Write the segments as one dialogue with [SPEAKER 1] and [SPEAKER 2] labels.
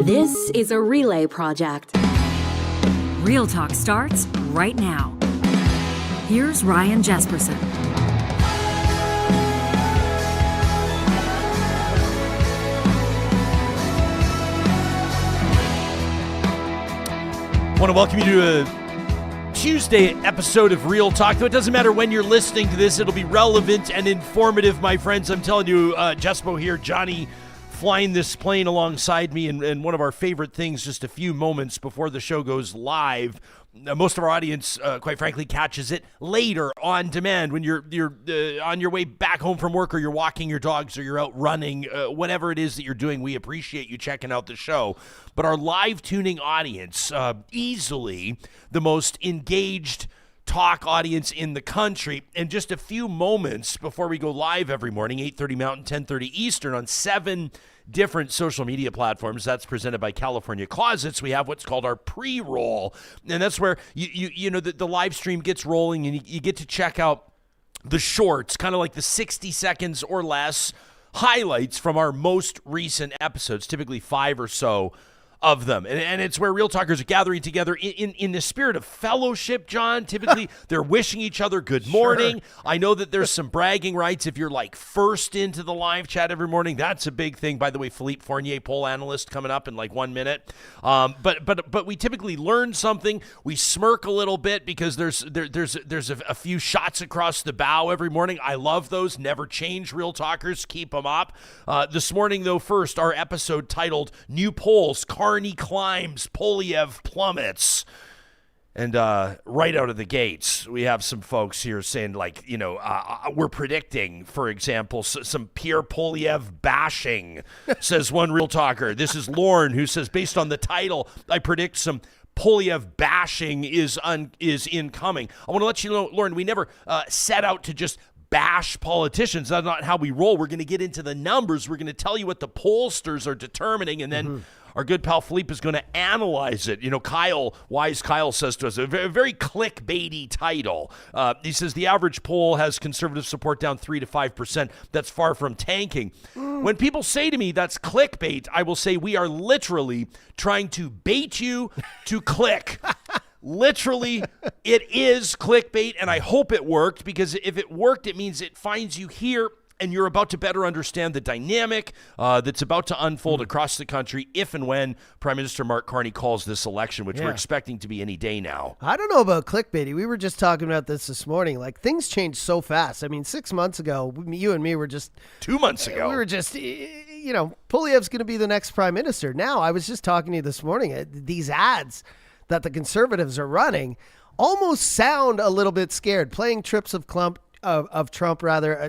[SPEAKER 1] This is a relay project.
[SPEAKER 2] Real Talk starts right now. Here's Ryan Jesperson.
[SPEAKER 3] I want to welcome you to a Tuesday episode of Real Talk. Though it doesn't matter when you're listening to this, it'll be relevant and informative, my friends. I'm telling you, Jespo here, Johnny flying this plane alongside me, and one of our favorite things just a few moments before the show goes live. Most of our audience, quite frankly, catches it later on demand when you're on your way back home from work, or you're walking your dogs, or you're out running, whatever it is that you're doing. We appreciate you checking out the show. But our live tuning audience, easily the most engaged talk audience in the country. And just a few moments before we go live every morning, 8:30 Mountain, 10:30 Eastern, on 7 different social media platforms. That's presented by California Closets. We have what's called our pre-roll, and that's where you know the live stream gets rolling, and you get to check out the shorts, kind of like the 60 seconds or less highlights from our most recent episodes, typically 5 or so of them. And it's where real talkers are gathering together in the spirit of fellowship, John. Typically, they're wishing each other good morning. Sure. I know that there's some bragging rights if you're like first into the live chat every morning. That's a big thing. By the way, Philippe Fournier, poll analyst, coming up in like 1 minute. But we typically learn something. We smirk a little bit because there's a few shots across the bow every morning. I love those. Never change, real talkers. Keep them up. This morning, though, first, our episode titled New Polls, Carney Climbs, Poilievre Plummets. And right out of the gates, we have some folks here saying, like, we're predicting, for example, some Pierre Poilievre bashing, says one real talker. This is Lauren, who says, based on the title, I predict some Poilievre bashing is incoming. I want to let you know, Lauren, we never set out to just bash politicians. That's not how we roll. We're going to get into the numbers. We're going to tell you what the pollsters are determining, and then our good pal Philippe is going to analyze it. Wise Kyle says to us, a very clickbaity title. He says the average poll has conservative support down 3 to 5%. That's far from tanking. When people say to me that's clickbait, I will say we are literally trying to bait you to click. Literally, it is clickbait, and I hope it worked, because if it worked, it means it finds you here, and you're about to better understand the dynamic that's about to unfold across the country if and when Prime Minister Mark Carney calls this election, which we're expecting to be any day now.
[SPEAKER 4] I don't know about clickbaity. We were just talking about this morning. Like, things change so fast. I mean, 6 months ago, you and me were just...
[SPEAKER 3] 2 months ago.
[SPEAKER 4] We were just, Poilievre's going to be the next Prime Minister. Now, I was just talking to you this morning. These ads that the conservatives are running almost sound a little bit scared, playing trips of Trump,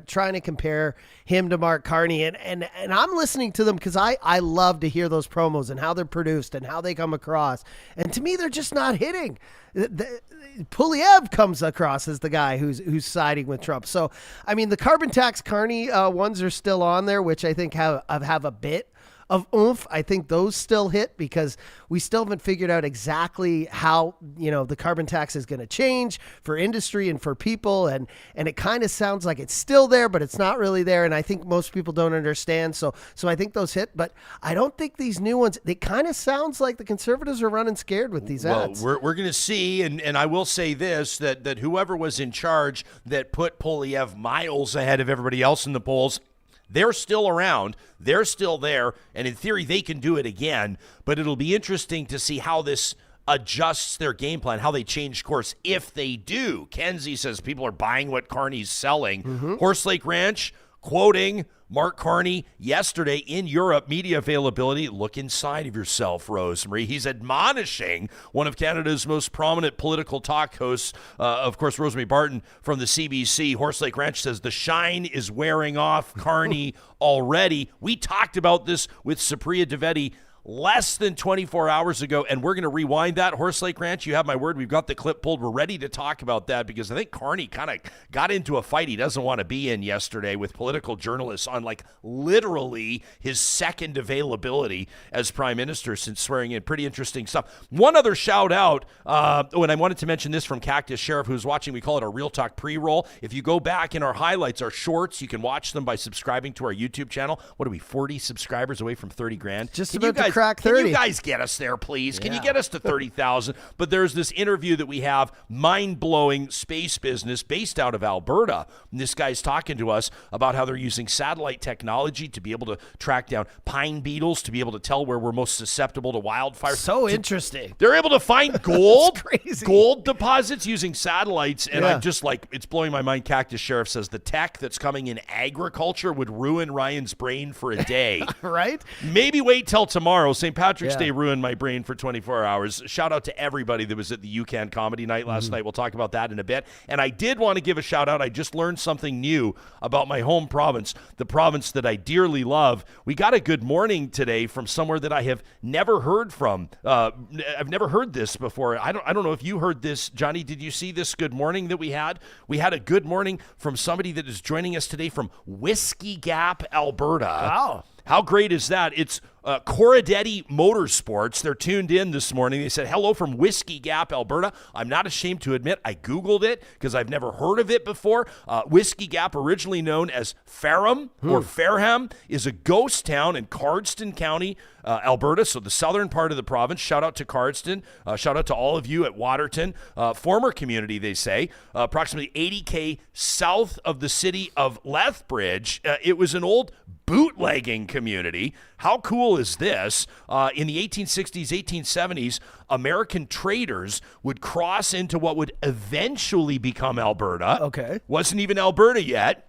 [SPEAKER 4] trying to compare him to Mark Carney. And I'm listening to them because I love to hear those promos and how they're produced and how they come across. And to me, they're just not hitting. Poilievre comes across as the guy who's siding with Trump. So, I mean, the carbon tax Carney ones are still on there, which I think have a bit of oomph. I think those still hit because we still haven't figured out exactly how, the carbon tax is going to change for industry and for people. And it kind of sounds like it's still there, but it's not really there. And I think most people don't understand. So I think those hit, but I don't think these new ones, it kind of sounds like the conservatives are running scared with these ads.
[SPEAKER 3] Well, we're going to see. And I will say this, that whoever was in charge that put Poilievre miles ahead of everybody else in the polls, they're still around. They're still there. And in theory, they can do it again. But it'll be interesting to see how this adjusts their game plan, how they change course if they do. Kenzie says people are buying what Carney's selling. Horse Lake Ranch, quoting Mark Carney yesterday in Europe, media availability. Look inside of yourself, Rosemary. He's admonishing one of Canada's most prominent political talk hosts, of course, Rosemary Barton from the CBC. Horse Lake Ranch says the shine is wearing off Carney already. We talked about this with Supriya Dwivedi less than 24 hours ago, and we're going to rewind that. Horse Lake Ranch, you have my word. We've got the clip pulled. We're ready to talk about that because I think Carney kind of got into a fight he doesn't want to be in yesterday with political journalists on literally his second availability as prime minister since swearing in. Pretty interesting stuff. One other shout out, and I wanted to mention this from Cactus Sheriff, who's watching. We call it our Real Talk pre-roll. If you go back in our highlights, our shorts, you can watch them by subscribing to our YouTube channel. What are we, 40 subscribers away from 30 grand?
[SPEAKER 4] Just about to crack 30.
[SPEAKER 3] Can you guys get us there, please? Can you get us to 30,000? But there's this interview that we have, mind-blowing space business based out of Alberta. And this guy's talking to us about how they're using satellite technology to be able to track down pine beetles, to be able to tell where we're most susceptible to wildfire.
[SPEAKER 4] So interesting.
[SPEAKER 3] They're able to find gold,
[SPEAKER 4] crazy.
[SPEAKER 3] gold deposits using satellites. And I'm just like, it's blowing my mind. Cactus Sheriff says the tech that's coming in agriculture would ruin Ryan's brain for a day.
[SPEAKER 4] Right?
[SPEAKER 3] Maybe wait till tomorrow. St. Patrick's Day ruined my brain for 24 hours. Shout out to everybody that was at the UCAN Comedy Night last night. We'll talk about that in a bit. And I did want to give a shout out. I just learned something new about my home province, the province that I dearly love. We got a good morning today from somewhere that I have never heard from. I've never heard this before. I don't know if you heard this. Johnny, did you see this good morning that we had? We had a good morning from somebody that is joining us today from Whiskey Gap, Alberta.
[SPEAKER 4] Wow.
[SPEAKER 3] How great is that? It's Corradetti Motorsports. They're tuned in this morning. They said, hello from Whiskey Gap, Alberta. I'm not ashamed to admit I Googled it because I've never heard of it before. Whiskey Gap, originally known as Fareham or Fareham, is a ghost town in Cardston County, Alberta, so the southern part of the province. Shout out to Cardston. Shout out to all of you at Waterton. Former community, they say. Approximately 80K south of the city of Lethbridge. It was an old bootlegging community. How cool is this? In the 1860s, 1870s, American traders would cross into what would eventually become Alberta.
[SPEAKER 4] Okay.
[SPEAKER 3] Wasn't even Alberta yet,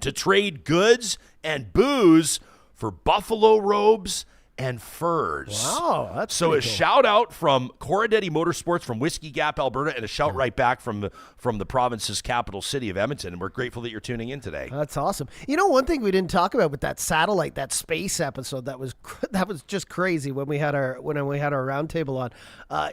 [SPEAKER 3] to trade goods and booze for buffalo robes and furs.
[SPEAKER 4] Wow, that's
[SPEAKER 3] so
[SPEAKER 4] pretty
[SPEAKER 3] a
[SPEAKER 4] cool.
[SPEAKER 3] shout out from Corradetti Motorsports from Whiskey Gap, Alberta, and a shout right back from the province's capital city of Edmonton. And we're grateful that you're tuning in today.
[SPEAKER 4] That's awesome. You know, one thing we didn't talk about with that satellite, that space episode, that was just crazy when we had our roundtable on,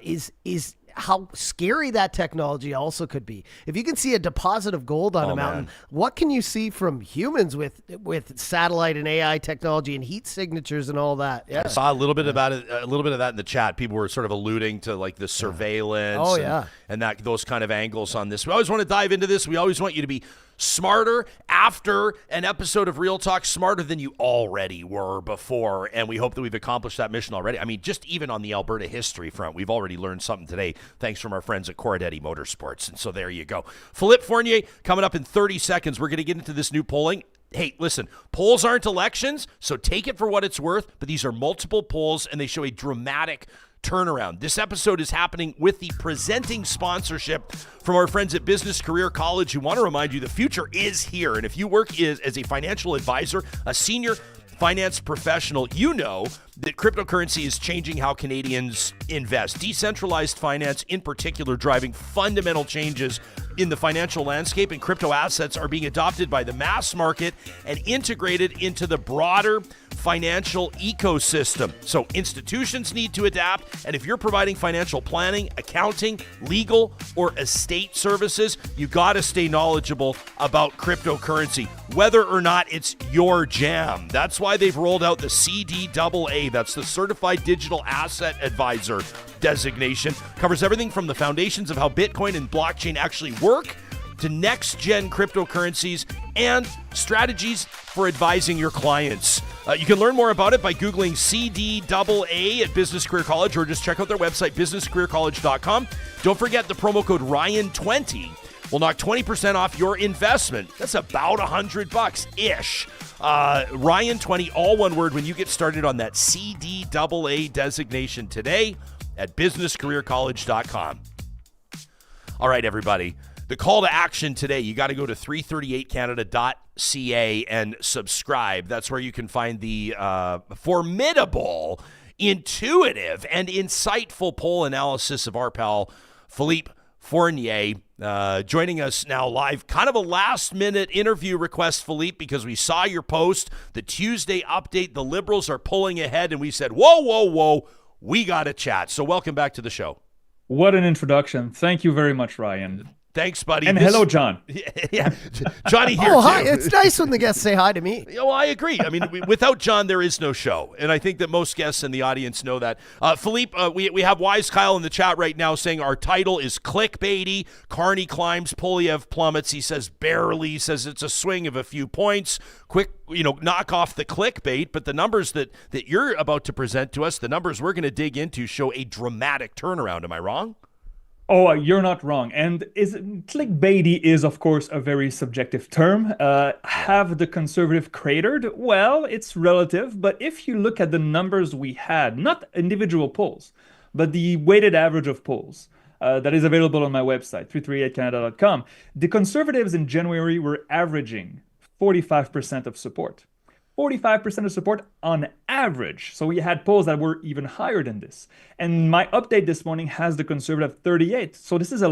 [SPEAKER 4] is how scary that technology also could be. If you can see a deposit of gold on a mountain, what can you see from humans with satellite and AI technology and heat signatures and all that? Yeah.
[SPEAKER 3] I saw a little bit about it, a little bit of that in the chat. People were sort of alluding to like the surveillance and that those kind of angles on this. We always want to dive into this. We always want you to be smarter after an episode of Real Talk, smarter than you already were before, and we hope that we've accomplished that mission already. I mean, just even on the Alberta history front, we've already learned something today, thanks from our friends at Corradetti Motorsports, and so there you go. Philippe Fournier, coming up in 30 seconds. We're going to get into this new polling. Hey, listen, polls aren't elections, so take it for what it's worth, but these are multiple polls, and they show a dramatic turnaround. This episode is happening with the presenting sponsorship from our friends at Business Career College, who want to remind you the future is here. And if you work as a financial advisor, a senior finance professional, you know that cryptocurrency is changing how Canadians invest. Decentralized finance, in particular, driving fundamental changes in the financial landscape, and crypto assets are being adopted by the mass market and integrated into the broader financial ecosystem. So institutions need to adapt, and if you're providing financial planning, accounting, legal, or estate services, you got to stay knowledgeable about cryptocurrency, whether or not it's your jam. That's why they've rolled out the CDAA. That's the Certified Digital Asset Advisor designation. Covers everything from the foundations of how Bitcoin and blockchain actually work to next-gen cryptocurrencies and strategies for advising your clients. You can learn more about it by Googling CDAA at Business Career College, or just check out their website, businesscareercollege.com. Don't forget the promo code Ryan20 will knock 20% off your investment. That's about $100-ish. Ryan20, all one word, when you get started on that CDAA designation today at businesscareercollege.com. All right, everybody. The call to action today, you got to go to 338canada.ca and subscribe. That's where you can find the formidable, intuitive, and insightful poll analysis of our pal Philippe Fournier. Joining us now live, kind of a last-minute interview request, Philippe, because we saw your post, the Tuesday update, the Liberals are pulling ahead, and we said, whoa, we got to chat. So welcome back to the show.
[SPEAKER 5] What an introduction. Thank you very much, Ryan.
[SPEAKER 3] Thanks, buddy.
[SPEAKER 5] And hello, John.
[SPEAKER 3] Yeah, Johnny here,
[SPEAKER 4] Oh, hi.
[SPEAKER 3] too.
[SPEAKER 4] It's nice when the guests say hi to me.
[SPEAKER 3] Oh, I agree. I mean, without John, there is no show. And I think that most guests in the audience know that. Philippe, we have Wise Kyle in the chat right now saying our title is clickbaity. Carney climbs, Poilievre plummets. He says barely. He says it's a swing of a few points. Quick, knock off the clickbait. But the numbers that you're about to present to us, the numbers we're going to dig into, show a dramatic turnaround. Am I wrong?
[SPEAKER 5] Oh, you're not wrong. And clickbaity is, of course, a very subjective term. Have the conservative cratered? Well, it's relative. But if you look at the numbers we had, not individual polls, but the weighted average of polls that is available on my website, 338canada.com, the conservatives in January were averaging 45% of support. 45% of support on average. So we had polls that were even higher than this. And my update this morning has the Conservative 38. So this is a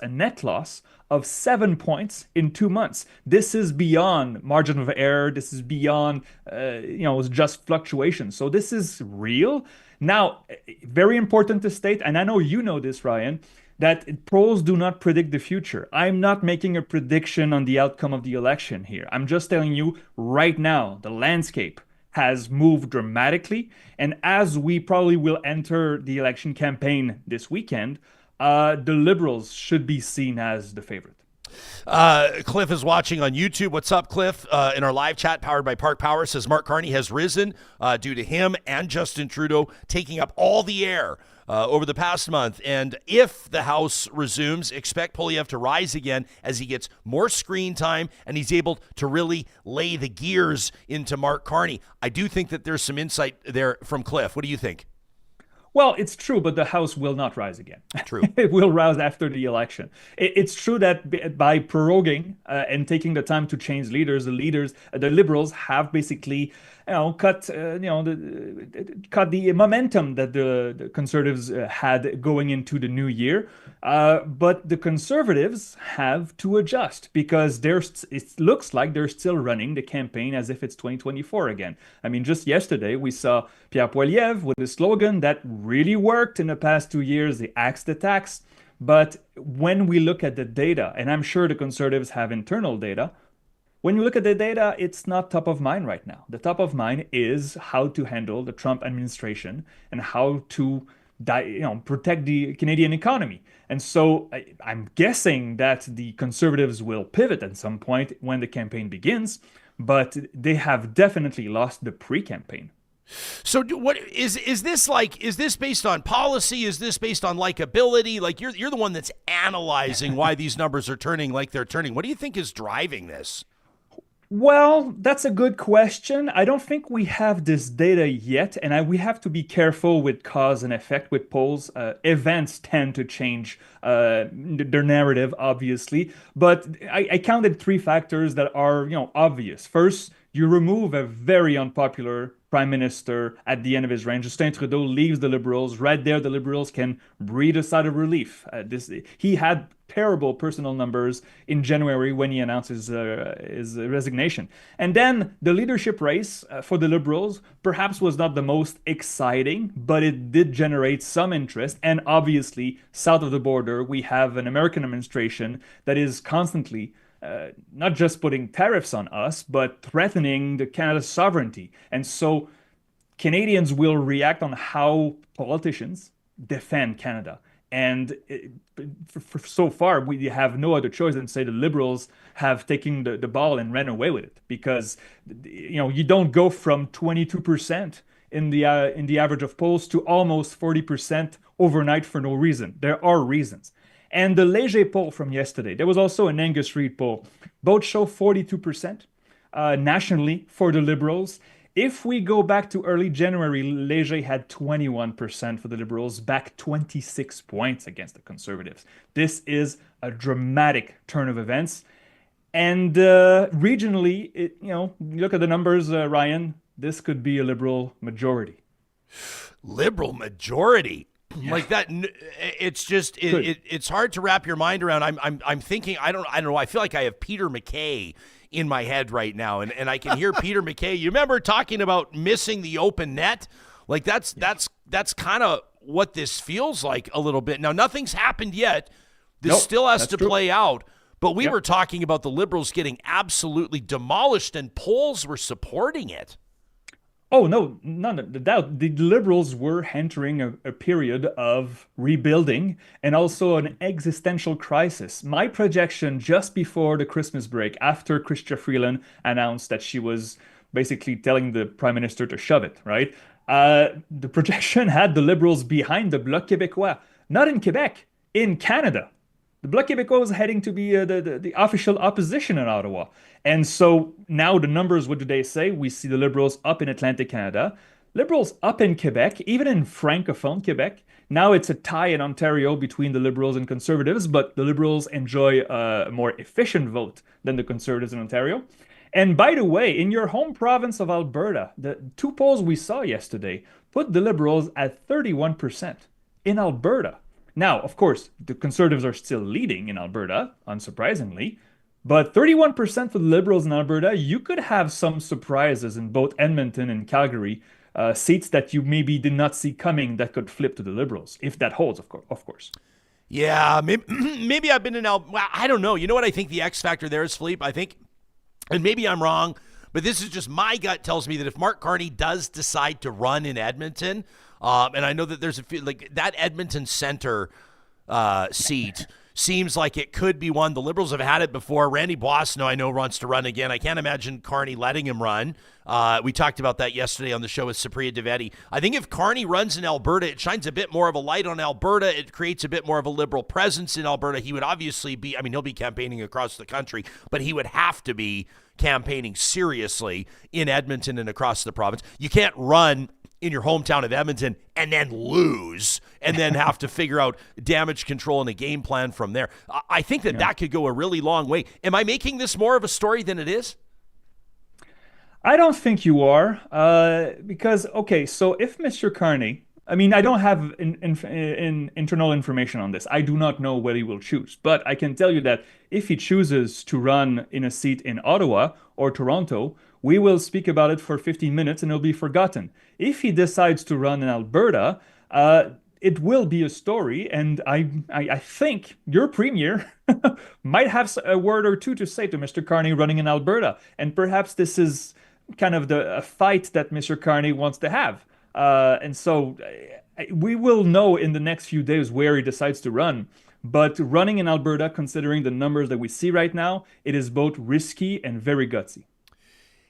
[SPEAKER 5] net loss of 7 points in 2 months. This is beyond margin of error. This is beyond, just fluctuation. So this is real. Now, very important to state, and I know you know this, Ryan, that polls do not predict the future. I'm not making a prediction on the outcome of the election here. I'm just telling you right now, the landscape has moved dramatically. And as we probably will enter the election campaign this weekend, the Liberals should be seen as the favorite.
[SPEAKER 3] Cliff is watching on YouTube. What's up, Cliff? In our live chat powered by Park Power, says Mark Carney has risen due to him and Justin Trudeau taking up all the air over the past month. And if the House resumes, expect Poilievre to rise again as he gets more screen time and he's able to really lay the gears into Mark Carney. I do think that there's some insight there from Cliff. What do you think?
[SPEAKER 5] Well, it's true, but the House will not rise again.
[SPEAKER 3] True.
[SPEAKER 5] It will rise after the election. It's true that by proroguing and taking the time to change leaders, the Liberals have basically, cut the momentum that the Conservatives had going into the new year. But the Conservatives have to adjust because it looks like they're still running the campaign as if it's 2024 again. I mean, just yesterday we saw Pierre Poilievre with a slogan that really worked in the past 2 years, the axe the tax. But when we look at the data, and I'm sure the Conservatives have internal data, when you look at the data, it's not top of mind right now. The top of mind is how to handle the Trump administration and how to protect the Canadian economy. And so I'm guessing that the Conservatives will pivot at some point when the campaign begins, but they have definitely lost the pre-campaign.
[SPEAKER 3] So what is this like? Is this based on policy? Is this based on likability? Like you're the one that's analyzing why these numbers are turning like they're turning. What do you think is driving this?
[SPEAKER 5] Well, that's a good question. I don't think we have this data yet, and we have to be careful with cause and effect with polls. Events tend to change their narrative, obviously, but I counted 3 factors that are, obvious. First, you remove a very unpopular prime minister at the end of his reign. Justin Trudeau leaves the Liberals. Right there, the Liberals can breathe a sigh of relief. He had terrible personal numbers in January when he announced his resignation. And then the leadership race for the Liberals perhaps was not the most exciting, but it did generate some interest. And obviously, south of the border, we have an American administration that is constantly not just putting tariffs on us, but threatening the Canada's sovereignty. And so Canadians will react on how politicians defend Canada. And so far, we have no other choice than to say the Liberals have taken the ball and ran away with it, because you don't go from 22% in the average of polls to almost 40% overnight for no reason. There are reasons. And the Leger poll from yesterday, there was also an Angus Reid poll. Both show 42% nationally for the Liberals. If we go back to early January, Leger had 21% for the Liberals, back 26 points against the Conservatives. This is a dramatic turn of events. And regionally, you look at the numbers, Ryan, this could be a Liberal majority.
[SPEAKER 3] Liberal majority? Yeah. Like that, it's just it's hard to wrap your mind around. I'm thinking, I don't know. I feel like I have Peter MacKay in my head right now, and I can hear Peter MacKay. You remember talking about missing the open net? Like that's kind of what this feels like a little bit. Now nothing's happened yet, This
[SPEAKER 5] Nope,
[SPEAKER 3] still has
[SPEAKER 5] that's
[SPEAKER 3] to
[SPEAKER 5] true.
[SPEAKER 3] play out. But we
[SPEAKER 5] Yep.
[SPEAKER 3] were talking about the Liberals getting absolutely demolished, and polls were supporting it.
[SPEAKER 5] Oh, no, none of the doubt. The Liberals were entering a period of rebuilding and also an existential crisis. My projection just before the Christmas break, after Chrystia Freeland announced that she was basically telling the Prime Minister to shove it, right? The projection had the Liberals behind the Bloc Québécois, not in Quebec, in Canada. The Bloc Québécois was heading to be the official opposition in Ottawa. And so now the numbers, what do they say? We see the Liberals up in Atlantic Canada, Liberals up in Quebec, even in Francophone Quebec. Now it's a tie in Ontario between the Liberals and Conservatives, but the Liberals enjoy a more efficient vote than the Conservatives in Ontario. And by the way, in your home province of Alberta, the two polls we saw yesterday put the Liberals at 31% in Alberta. Now, of course, the Conservatives are still leading in Alberta, unsurprisingly, but 31% for the Liberals in Alberta, you could have some surprises in both Edmonton and Calgary, seats that you maybe did not see coming that could flip to the Liberals, if that holds, of course.
[SPEAKER 3] Yeah, maybe I've been in well, I don't know. You know what I think the X factor there is, Philippe? I think, and maybe I'm wrong, but this is just my gut tells me that if Mark Carney does decide to run in Edmonton, and I know that there's like that Edmonton Center seat seems like it could be one. The Liberals have had it before. Randy Boissonnault, I know, wants to run again. I can't imagine Carney letting him run. We talked about that yesterday on the show with Supriya Dwivedi. I think if Carney runs in Alberta, it shines a bit more of a light on Alberta. It creates a bit more of a Liberal presence in Alberta. He would obviously be, I mean, he'll be campaigning across the country, but he would have to be campaigning seriously in Edmonton and across the province. You can't run in your hometown of Edmonton and then lose and then have to figure out damage control and a game plan from there. I think that could go a really long way. Am I making this more of a story than it is?
[SPEAKER 5] I don't think you are, because, okay, so if Mr. Carney, I mean, I don't have internal information on this. I do not know what he will choose, but I can tell you that if he chooses to run in a seat in Ottawa or Toronto, we will speak about it for 15 minutes and it'll be forgotten. If he decides to run in Alberta, it will be a story, and I think your premier might have a word or two to say to Mr. Carney running in Alberta, and perhaps this is kind of a fight that Mr. Carney wants to have. And so we will know in the next few days where he decides to run. But running in Alberta, considering the numbers that we see right now, it is both risky and very gutsy.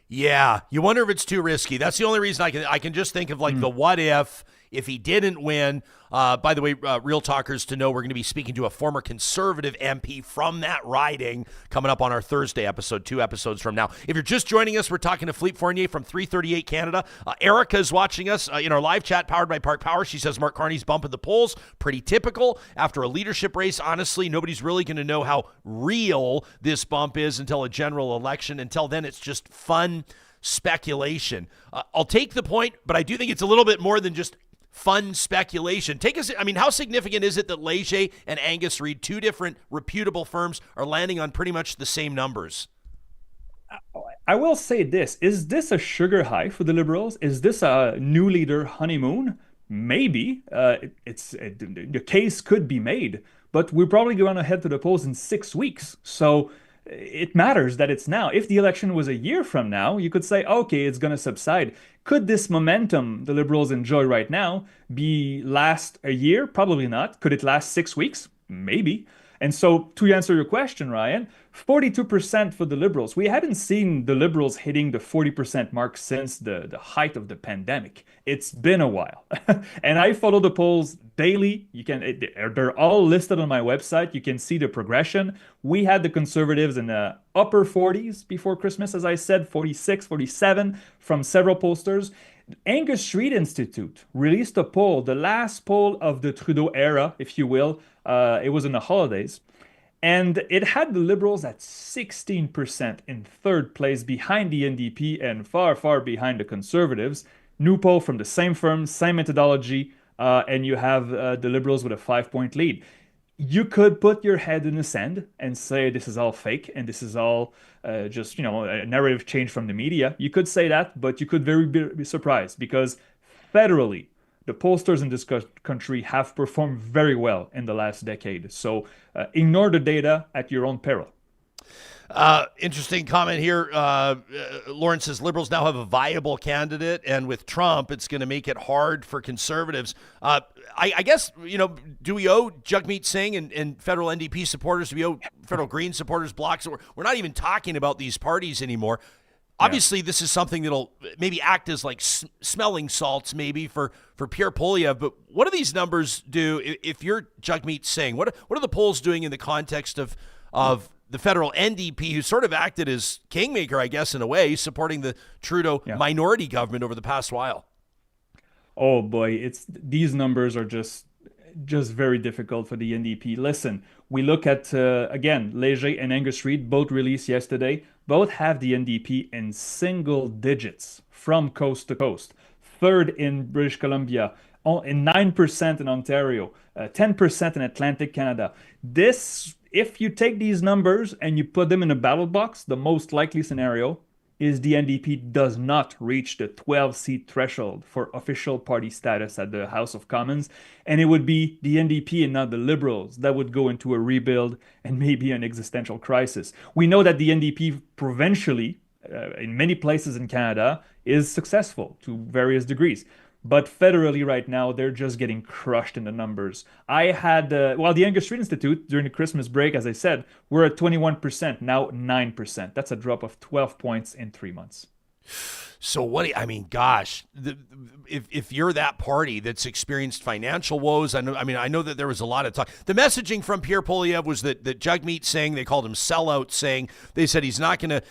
[SPEAKER 3] Yeah, you wonder if it's too risky. That's the only reason I can just think of like the what if he didn't win. By the way, Real Talkers to know we're going to be speaking to a former Conservative MP from that riding coming up on our Thursday episode, 2 episodes from now. If you're just joining us, we're talking to Philippe Fournier from 338 Canada. Erica is watching us in our live chat powered by Park Power. She says Mark Carney's bump in the polls, pretty typical. After a leadership race, honestly, nobody's really going to know how real this bump is until a general election. Until then, it's just fun speculation. I'll take the point, but I do think it's a little bit more than just fun speculation. How significant is it that Leger and Angus Reid, two different reputable firms, are landing on pretty much the same numbers?
[SPEAKER 5] I will say this. Is this a sugar high for the Liberals? Is this a new leader honeymoon? Maybe. The case could be made, but we're probably going to head to the polls in 6 weeks. So it matters that it's now. If the election was a year from now, you could say, okay, it's going to subside. Could this momentum the Liberals enjoy right now last a year? Probably not. Could it last 6 weeks? Maybe. And so to answer your question, Ryan, 42% for the Liberals. We haven't seen the Liberals hitting the 40% mark since the height of the pandemic. It's been a while. And I follow the polls daily. They're all listed on my website. You can see the progression. We had the Conservatives in the upper 40s before Christmas, as I said, 46, 47 from several pollsters. Angus Reid Institute released a poll, the last poll of the Trudeau era, if you will. It was in the holidays. And it had the Liberals at 16% in third place behind the NDP and far, far behind the Conservatives. New poll from the same firm, same methodology, and you have the Liberals with a 5-point lead. You could put your head in the sand and say this is all fake and this is all just, a narrative change from the media. You could say that, but you could be surprised because federally, the pollsters in this country have performed very well in the last decade. So ignore the data at your own peril.
[SPEAKER 3] Interesting comment here. Lawrence says Liberals now have a viable candidate, and with Trump, it's going to make it hard for conservatives. I guess, do we owe Jagmeet Singh and federal NDP supporters, do we owe federal Green supporters blocks? We're not even talking about these parties anymore. Obviously, this is something that'll maybe act as like smelling salts maybe for Pierre Poilievre, but what do these numbers do if you're Jagmeet Singh? What are the polls doing in the context of the federal NDP, who sort of acted as kingmaker, I guess, in a way, supporting the Trudeau minority government over the past while?
[SPEAKER 5] Oh boy, these numbers are just very difficult for the NDP. Listen, we look at, again, Leger and Angus Reid, both released yesterday. Both have the NDP in single digits from coast to coast. Third in British Columbia, in 9% in Ontario, 10% in Atlantic Canada. If you take these numbers and you put them in a ballot box, the most likely scenario is the NDP does not reach the 12-seat threshold for official party status at the House of Commons, and it would be the NDP and not the Liberals that would go into a rebuild and maybe an existential crisis. We know that the NDP provincially, in many places in Canada, is successful to various degrees. But federally right now, they're just getting crushed in the numbers. I had, the Angus Reid Institute, during the Christmas break, as I said, we're at 21%, now 9%. That's a drop of 12 points in 3 months.
[SPEAKER 3] So gosh, if you're that party that's experienced financial woes, I know that there was a lot of talk. The messaging from Pierre Poilievre was that Jagmeet Singh, they called him sellout Singh. They said he's not gonna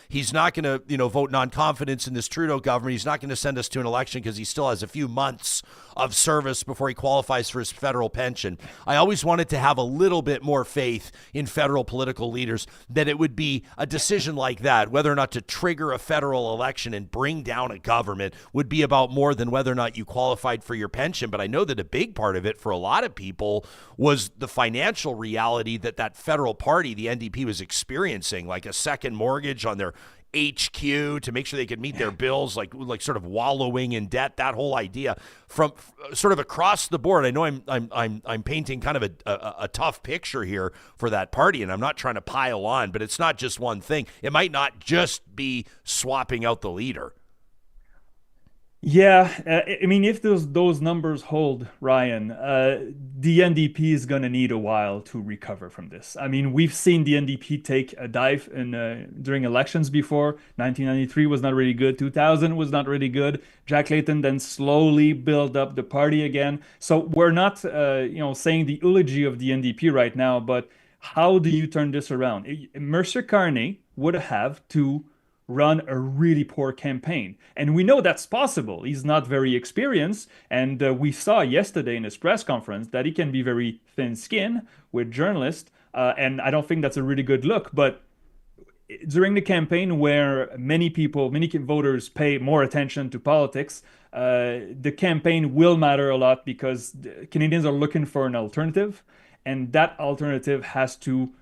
[SPEAKER 3] vote non-confidence in this Trudeau government. He's not gonna send us to an election because he still has a few months of service before he qualifies for his federal pension. I always wanted to have a little bit more faith in federal political leaders that it would be a decision like that, whether or not to trigger a federal election and bring down a government, would be about more than whether or not you qualified for your pension. But I know that a big part of it for a lot of people was the financial reality that federal party, the NDP, was experiencing, like a second mortgage on their HQ to make sure they could meet their bills, like sort of wallowing in debt. That whole idea from sort of across the board. I know I'm painting kind of a tough picture here for that party, and I'm not trying to pile on, but it's not just one thing. It might not just be swapping out the leader.
[SPEAKER 5] Yeah, if those numbers hold, Ryan, the NDP is going to need a while to recover from this. We've seen the NDP take a dive during elections before. 1993 was not really good. 2000 was not really good. Jack Layton then slowly built up the party again. So we're not, saying the eulogy of the NDP right now, but how do you turn this around? Mercer Carney would have to run a really poor campaign. And we know that's possible. He's not very experienced. And we saw yesterday in his press conference that he can be very thin-skinned with journalists. And I don't think that's a really good look. But during the campaign where many voters pay more attention to politics, the campaign will matter a lot because Canadians are looking for an alternative. And that alternative has to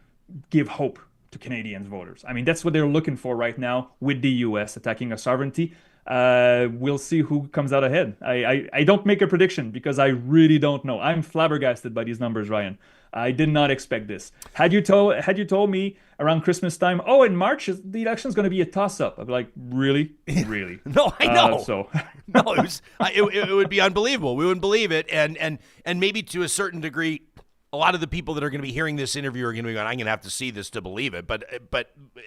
[SPEAKER 5] give hope to Canadian voters. That's what they're looking for right now with the U.S. attacking our sovereignty. We'll see who comes out ahead. I don't make a prediction because I really don't know. I'm flabbergasted by these numbers, Ryan. I did not expect this. Had you told me around Christmas time, in March the election's going to be a toss-up, I'd be like, really?
[SPEAKER 3] No, I know. No, it would be unbelievable. We wouldn't believe it, and maybe to a certain degree, a lot of the people that are going to be hearing this interview are going to be going, I'm going to have to see this to believe it. But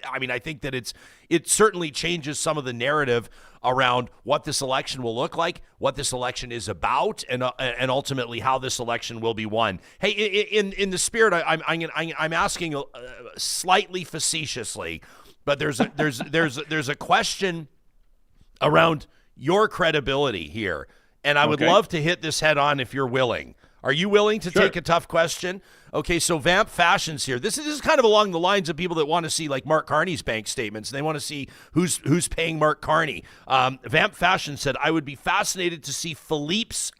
[SPEAKER 3] I think that it certainly changes some of the narrative around what this election will look like, what this election is about, and ultimately how this election will be won. Hey, in the spirit, I'm asking slightly facetiously, but there's a question around your credibility here, and I would love to hit this head on if you're willing. Are you willing to take a tough question? Okay, so Vamp Fashion's here. This is kind of along the lines of people that want to see like Mark Carney's bank statements. They want to see who's paying Mark Carney. Vamp Fashion said, I would be fascinated to see Philippe's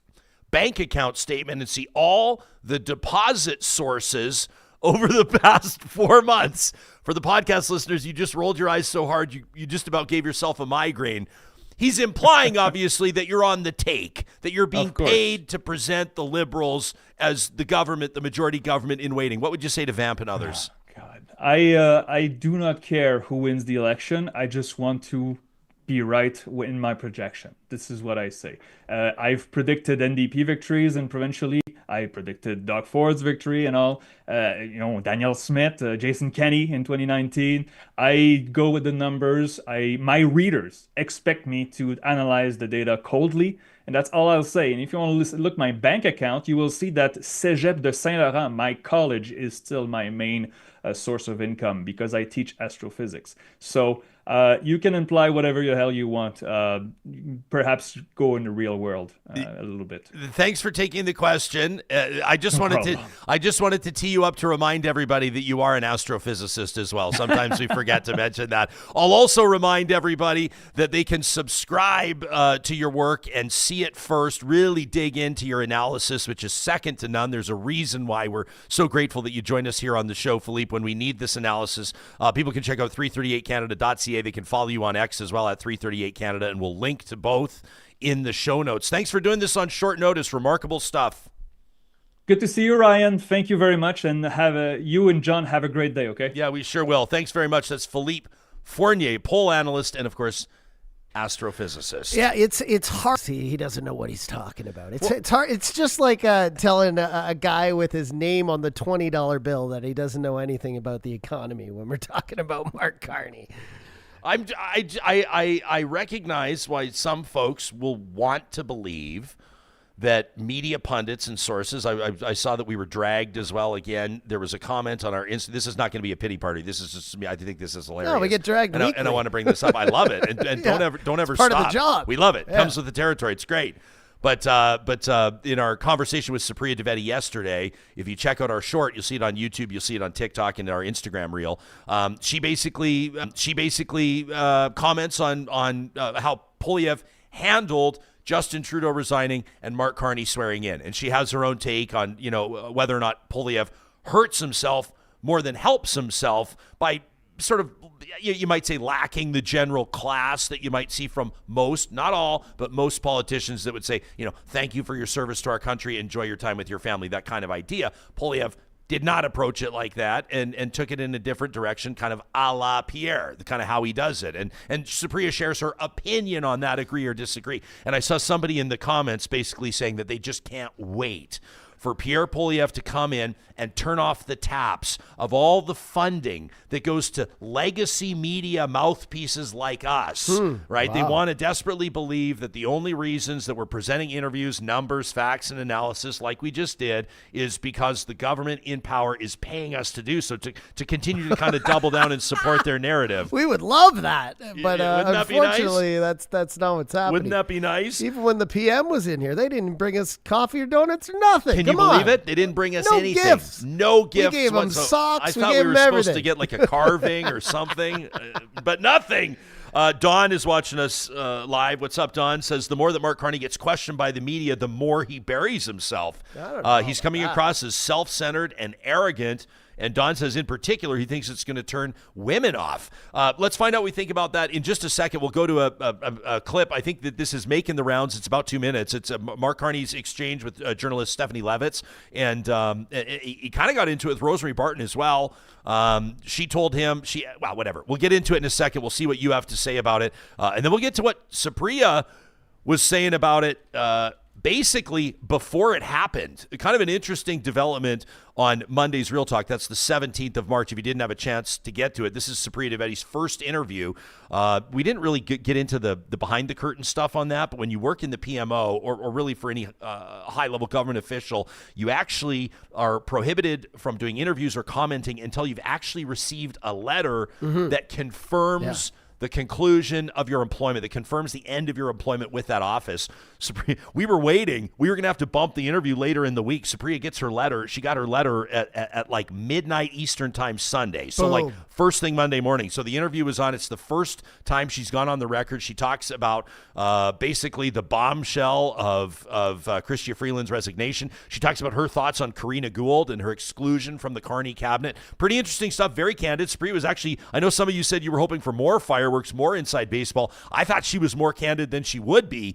[SPEAKER 3] bank account statement and see all the deposit sources over the past 4 months. For the podcast listeners, you just rolled your eyes so hard, you just about gave yourself a migraine. He's implying, obviously, that you're on the take, that you're being
[SPEAKER 5] Of course.
[SPEAKER 3] paid to present the Liberals as the government, the majority government in waiting. What would you say to Vamp and others?
[SPEAKER 5] God, I do not care who wins the election. I just want to be right in my projection. This is what I say. I've predicted NDP victories and provincially. I predicted Doug Ford's victory and all. Danielle Smith, Jason Kenney in 2019. I go with the numbers. My readers expect me to analyze the data coldly, and that's all I'll say. And if you want to look my bank account, you will see that Cégep de Saint-Laurent, my college, is still my main source of income because I teach astrophysics. So you can imply whatever the hell you want. Perhaps go in the real world a little bit.
[SPEAKER 3] Thanks for taking the question. I just wanted to tee you up to remind everybody that you are an astrophysicist as well. Sometimes we forget to mention that. I'll also remind everybody that they can subscribe to your work and see it first, really dig into your analysis, which is second to none. There's a reason why we're so grateful that you joined us here on the show, Philippe, when we need this analysis. People can check out 338canada.ca. They can follow you on X as well at 338canada, and we'll link to both in the show notes. Thanks for doing this on short notice. Remarkable stuff.
[SPEAKER 5] Good to see you, Ryan. Thank you very much, and you and John have a great day, okay?
[SPEAKER 3] Yeah, we sure will. Thanks very much. That's Philippe Fournier, poll analyst, and of course, astrophysicist.
[SPEAKER 4] Yeah, it's hard. He doesn't know what he's talking about. It's hard. It's just like telling a guy with his name on the $20 bill that he doesn't know anything about the economy when we're talking about Mark Carney.
[SPEAKER 3] I recognize why some folks will want to believe that media pundits and sources. I saw that we were dragged as well. Again, there was a comment on our Insta. This is not going to be a pity party. This is just me. I think this is hilarious.
[SPEAKER 4] No, we get dragged
[SPEAKER 3] and I want to bring this up. I love it, and don't ever
[SPEAKER 4] part
[SPEAKER 3] stop.
[SPEAKER 4] of the job.
[SPEAKER 3] We love it.
[SPEAKER 4] Yeah.
[SPEAKER 3] Comes with the territory. It's great. But in our conversation with Supriya Dwivedi yesterday, if you check out our short, you'll see it on YouTube, you'll see it on TikTok, and our Instagram reel. She basically comments on how Poilievre handled Justin Trudeau resigning and Mark Carney swearing in, and she has her own take on whether or not Poilievre hurts himself more than helps himself by sort of, you might say, lacking the general class that you might see from most, not all, but most politicians that would say, thank you for your service to our country, enjoy your time with your family, that kind of idea. Poilievre did not approach it like that and took it in a different direction, kind of a la Pierre, the kind of how he does it. And Supriya shares her opinion on that, agree or disagree. And I saw somebody in the comments basically saying that they just can't wait for Pierre Poilievre to come in and turn off the taps of all the funding that goes to legacy media mouthpieces like us, right? Wow. They want to desperately believe that the only reasons that we're presenting interviews, numbers, facts, and analysis like we just did is because the government in power is paying us to do so, to continue to kind of double down and support their narrative.
[SPEAKER 4] We would love that, but
[SPEAKER 3] unfortunately,
[SPEAKER 4] that's not what's happening.
[SPEAKER 3] Wouldn't that be nice?
[SPEAKER 4] Even when the PM was in here, they didn't bring us coffee or donuts or nothing.
[SPEAKER 3] Can you believe it? They didn't bring us anything.
[SPEAKER 4] Gifts.
[SPEAKER 3] No gifts.
[SPEAKER 4] We gave them socks.
[SPEAKER 3] I thought we were supposed to get like a carving or something, but nothing. Don is watching us live. What's up, Don? Says the more that Mark Carney gets questioned by the media, the more he buries himself. He's coming across as self-centered and arrogant. And Don says, in particular, he thinks it's going to turn women off. Let's find out what we think about that in just a second. We'll go to a clip. I think that this is making the rounds. It's about 2 minutes. It's Mark Carney's exchange with journalist Stephanie Levitz. And he kind of got into it with Rosemary Barton as well. She told him, whatever. We'll get into it in a second. We'll see what you have to say about it. And then we'll get to what Supriya was saying about it basically before it happened. Kind of an interesting development on Monday's Real Talk. That's the 17th of March. If you didn't have a chance to get to it, this is Supriya Dwivedi's first interview. We didn't really get into the behind the curtain stuff on that, but when you work in the PMO or really for any high-level government official, you actually are prohibited from doing interviews or commenting until you've actually received a letter that confirms the conclusion of your employment, that confirms the end of your employment with that office. We were waiting. We were going to have to bump the interview later in the week. Supriya gets her letter. She got her letter at like midnight Eastern time Sunday. So like first thing Monday morning. So the interview was on. It's the first time she's gone on the record. She talks about basically the bombshell of Chrystia Freeland's resignation. She talks about her thoughts on Karina Gould and her exclusion from the Carney cabinet. Pretty interesting stuff. Very candid. Supriya was actually, I know some of you said you were hoping for more fire, fireworks, more inside baseball. I thought she was more candid than she would be,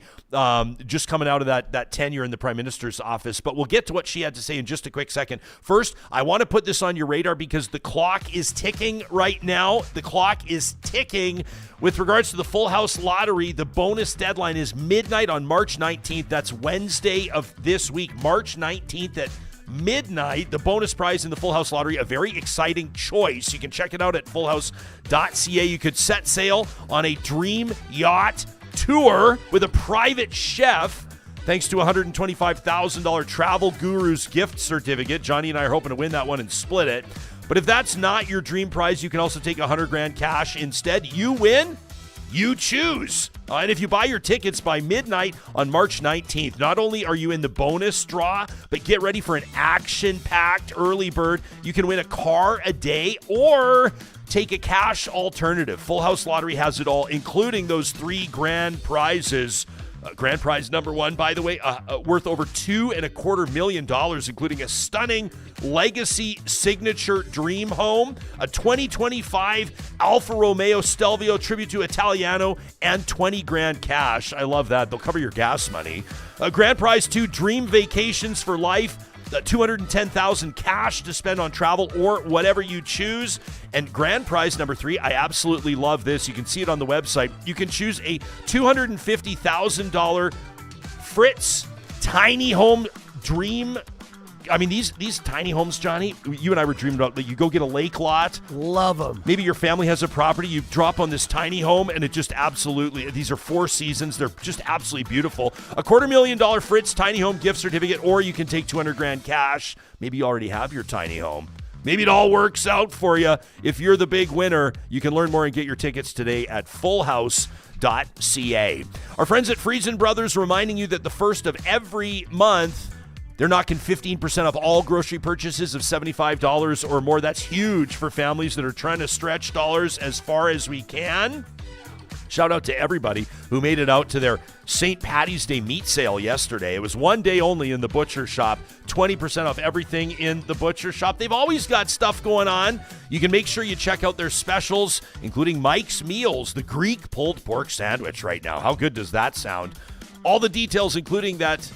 [SPEAKER 3] just coming out of that tenure in the Prime Minister's office. But we'll get to what she had to say in just a quick second. First, I want to put this on your radar because the clock is ticking right now. The clock is ticking. With regards to the Full House Lottery, the bonus deadline is midnight on March 19th. That's Wednesday of this week, March 19th at midnight. The bonus prize in the Full House Lottery, a very exciting choice. You can check it out at fullhouse.ca. You could set sail on a dream yacht tour with a private chef, thanks to a $125,000 Travel Gurus gift certificate. Johnny and I are hoping to win that one and split it. But if that's not your dream prize, you can also take $100,000 cash instead. You win, you choose. And if you buy your tickets by midnight on March 19th, not only are you in the bonus draw, but get ready for an action-packed early bird. You can win a car a day or take a cash alternative. Full House Lottery has it all, including those 3 grand prizes. Grand prize number 1, by the way, worth over $2.25 million, including a stunning legacy signature dream home, a 2025 Alfa Romeo Stelvio tribute to Italiano, and 20 grand cash. I love that. They'll cover your gas money. Grand prize 2, dream vacations for life. $210,000 cash to spend on travel or whatever you choose. And grand prize number 3, I absolutely love this. You can see it on the website. You can choose a $250,000 Fritz tiny home dream. I mean, these tiny homes, Johnny, you and I were dreaming about, you go get a lake lot.
[SPEAKER 4] Love them.
[SPEAKER 3] Maybe your family has a property. You drop on this tiny home, and it just absolutely, these are 4 seasons. They're just absolutely beautiful. A $250,000 Fritz tiny home gift certificate, or you can take $200,000 cash. Maybe you already have your tiny home. Maybe it all works out for you. If you're the big winner, you can learn more and get your tickets today at fullhouse.ca. Our friends at Friesen Brothers reminding you that the first of every month, they're knocking 15% off all grocery purchases of $75 or more. That's huge for families that are trying to stretch dollars as far as we can. Shout out to everybody who made it out to their St. Paddy's Day meat sale yesterday. It was one day only in the butcher shop. 20% off everything in the butcher shop. They've always got stuff going on. You can make sure you check out their specials, including Mike's Meals, the Greek pulled pork sandwich right now. How good does that sound? All the details, including that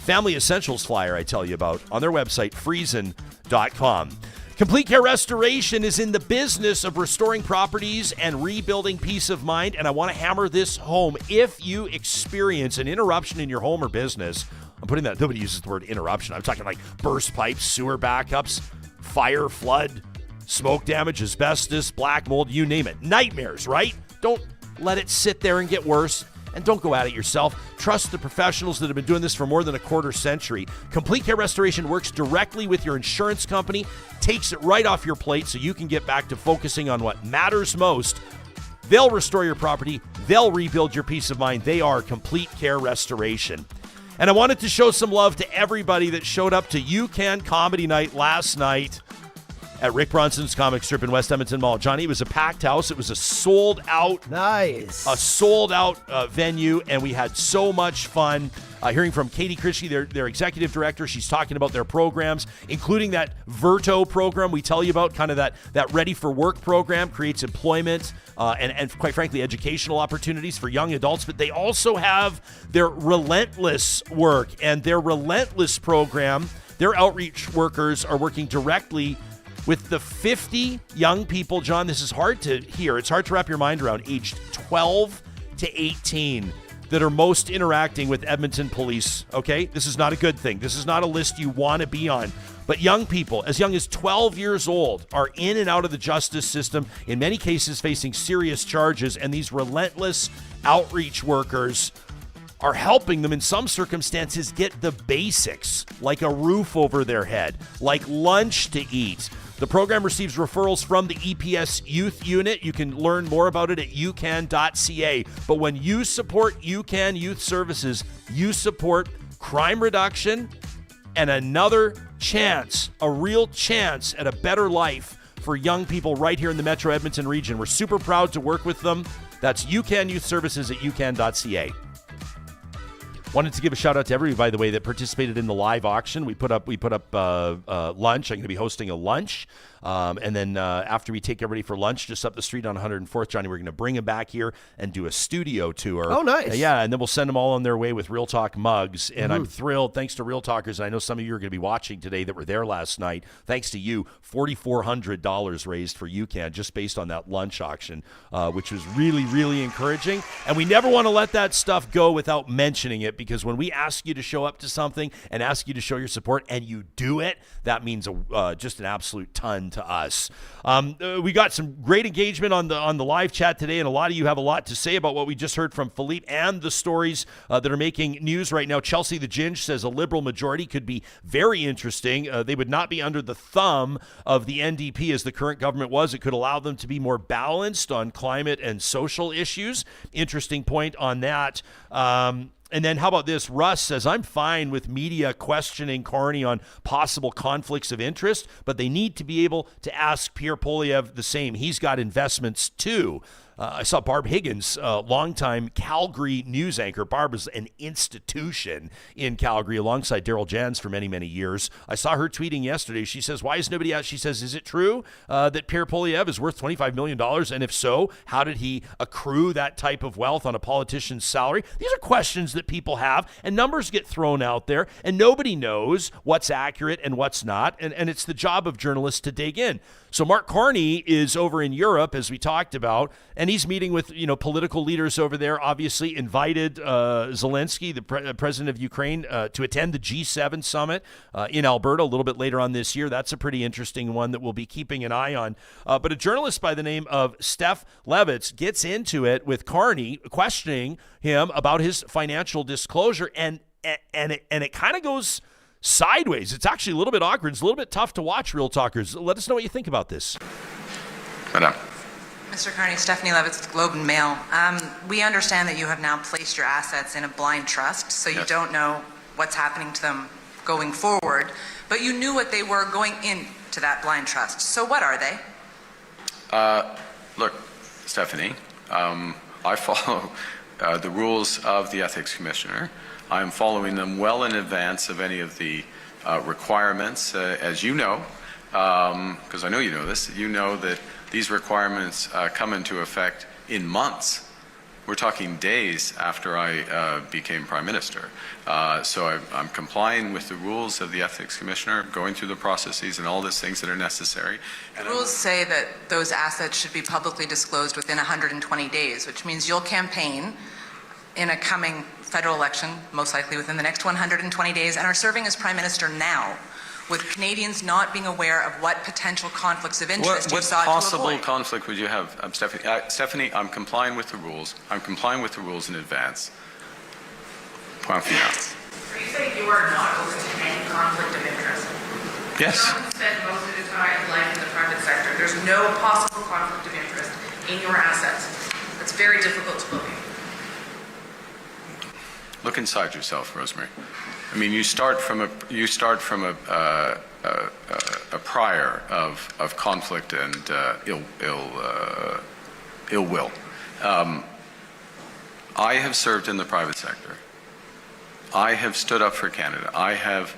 [SPEAKER 3] Family Essentials flyer I tell you about, on their website, friesen.com. Complete Care Restoration is in the business of restoring properties and rebuilding peace of mind, and I want to hammer this home. If you experience an interruption in your home or business, I'm putting that, nobody uses the word interruption. I'm talking like burst pipes, sewer backups, fire, flood, smoke damage, asbestos, black mold, you name it. Nightmares, right? Don't let it sit there and get worse. And don't go at it yourself. Trust the professionals that have been doing this for more than a quarter century. Complete Care Restoration works directly with your insurance company, takes it right off your plate so you can get back to focusing on what matters most. They'll restore your property. They'll rebuild your peace of mind. They are Complete Care Restoration. And I wanted to show some love to everybody that showed up to You Can Comedy Night last night at Rick Bronson's Comic Strip in West Edmonton Mall. Johnny, it was a packed house. It was a sold-out venue, and we had so much fun. Hearing from Katie Christie, their executive director. She's talking about their programs, including that Verto program we tell you about, kind of that Ready for Work program, creates employment and quite frankly, educational opportunities for young adults. But they also have their Relentless work, and their Relentless program, their outreach workers are working directly with the 50 young people, John, this is hard to hear. It's hard to wrap your mind around, aged 12 to 18, that are most interacting with Edmonton police, okay? This is not a good thing. This is not a list you want to be on. But young people, as young as 12 years old, are in and out of the justice system, in many cases facing serious charges, and these Relentless outreach workers are helping them in some circumstances get the basics, like a roof over their head, like lunch to eat. The program receives referrals from the EPS Youth Unit. You can learn more about it at ucan.ca. But when you support UCAN Youth Services, you support crime reduction and another chance, a real chance at a better life for young people right here in the Metro Edmonton region. We're super proud to work with them. That's UCAN Youth Services at ucan.ca. Wanted to give a shout out to everybody, by the way, that participated in the live auction. We put up lunch. I'm going to be hosting a lunch. And then after we take everybody for lunch just up the street on 104th, Johnny, we're going to bring them back here and do a studio tour.
[SPEAKER 4] Oh, nice.
[SPEAKER 3] Yeah, and then we'll send them all on their way with Real Talk mugs. And I'm thrilled, thanks to Real Talkers, and I know some of you are going to be watching today that were there last night. Thanks to you, $4,400 raised for UCAN just based on that lunch auction, which was really, really encouraging. And we never want to let that stuff go without mentioning it, because when we ask you to show up to something and ask you to show your support and you do it, that means just an absolute ton to us. We got some great engagement on the live chat today, and a lot of you have a lot to say about what we just heard from Philippe and the stories that are making news right now. Chelsea the Ginge says a Liberal majority could be very interesting. They would not be under the thumb of the NDP as the current government was. It could allow them to be more balanced on climate and social issues. Interesting point on that. And then how about this? Russ says, I'm fine with media questioning Carney on possible conflicts of interest, but they need to be able to ask Pierre Poilievre the same. He's got investments too. I saw Barb Higgins, longtime Calgary news anchor. Barb is an institution in Calgary alongside Daryl Jans for many, many years. I saw her tweeting yesterday. She says, why is nobody out? She says, is it true that Pierre Poilievre is worth $25 million? And if so, how did he accrue that type of wealth on a politician's salary? These are questions that people have, and numbers get thrown out there, and nobody knows what's accurate and what's not. And it's the job of journalists to dig in. So Mark Carney is over in Europe, as we talked about, and he's meeting with political leaders over there. Obviously, invited Zelensky, the president of Ukraine, to attend the G7 summit in Alberta a little bit later on this year. That's a pretty interesting one that we'll be keeping an eye on. But a journalist by the name of Steph Levitz gets into it with Carney, questioning him about his financial disclosure, and it kind of goes sideways. It's actually a little bit awkward. It's a little bit tough to watch, Real Talkers. Let us know what you think about this.
[SPEAKER 6] Madam.
[SPEAKER 7] Mr. Carney, Stephanie Levitz with Globe and Mail. We understand that you have now placed your assets in a blind trust, so you don't know what's happening to them going forward, but you knew what they were going into that blind trust. So what are they?
[SPEAKER 6] Look, Stephanie, I follow the rules of the Ethics Commissioner. I am following them well in advance of any of the requirements, as you know, because I know you know this. You know that these requirements come into effect in months. We're talking days after I became Prime Minister. So I'm complying with the rules of the Ethics Commissioner, going through the processes and all these things that are necessary.
[SPEAKER 7] The rules say that those assets should be publicly disclosed within 120 days, which means you'll campaign in a coming federal election, most likely within the next 120 days, and are serving as Prime Minister now, with Canadians not being aware of what potential conflicts of interest you sought to avoid.
[SPEAKER 6] What possible conflict would you have, Stephanie? Stephanie, I'm complying with the rules. I'm complying with the rules in advance. Point final.
[SPEAKER 7] Are you saying you are not open to any conflict of interest?
[SPEAKER 6] Yes.
[SPEAKER 7] You spent most of your life in the private sector. There's no possible conflict of interest in your assets. It's very difficult to believe.
[SPEAKER 6] Look inside yourself, Rosemary. I mean, you start from a prior of conflict and ill will. I have served in the private sector. I have stood up for Canada. I have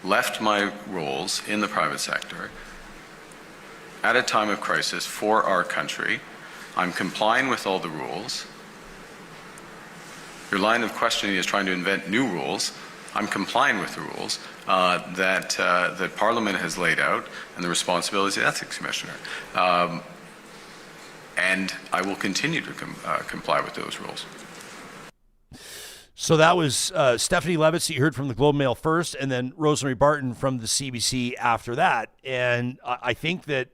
[SPEAKER 6] left my roles in the private sector at a time of crisis for our country. I'm complying with all the rules. Your line of questioning is trying to invent new rules. I'm complying with the rules that Parliament has laid out and the responsibilities of the Ethics Commissioner. And I will continue to comply with those rules.
[SPEAKER 3] So that was Stephanie Levitz that you heard from the Globe and Mail first, and then Rosemary Barton from the CBC after that. And I think that,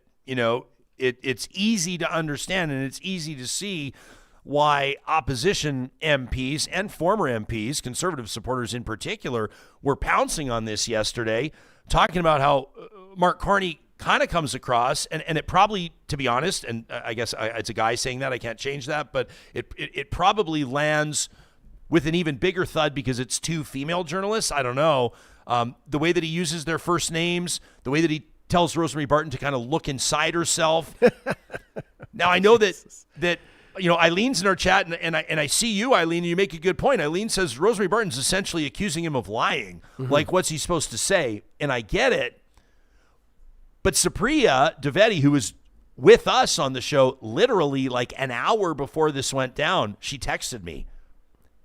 [SPEAKER 3] it's easy to understand and it's easy to see why opposition MPs and former MPs, conservative supporters in particular, were pouncing on this yesterday, talking about how Mark Carney kind of comes across, and it probably, to be honest, and I guess it's a guy saying that, I can't change that, but it probably lands with an even bigger thud because it's two female journalists. I don't know. The way that he uses their first names, the way that he tells Rosemary Barton to kind of look inside herself. Now, I know that Eileen's in our chat, and I see you, Eileen, and you make a good point. Eileen says Rosemary Barton's essentially accusing him of lying. Like, what's he supposed to say? And I get it. But Supriya Dwivedi, who was with us on the show literally like an hour before this went down, she texted me.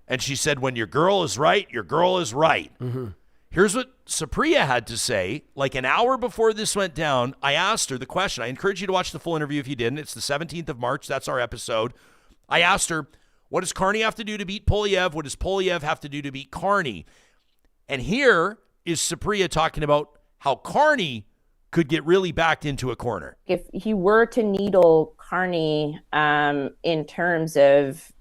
[SPEAKER 3] And she said, when your girl is right, your girl is right. Here's what Supriya had to say. Like an hour before this went down, I asked her the question. I encourage you to watch the full interview if you didn't. It's the 17th of March. That's our episode. I asked her, what does Carney have to do to beat Poilievre? What does Poilievre have to do to beat Carney? And here is Supriya talking about how Carney could get really backed into a corner.
[SPEAKER 8] If he were to needle Carney in terms of,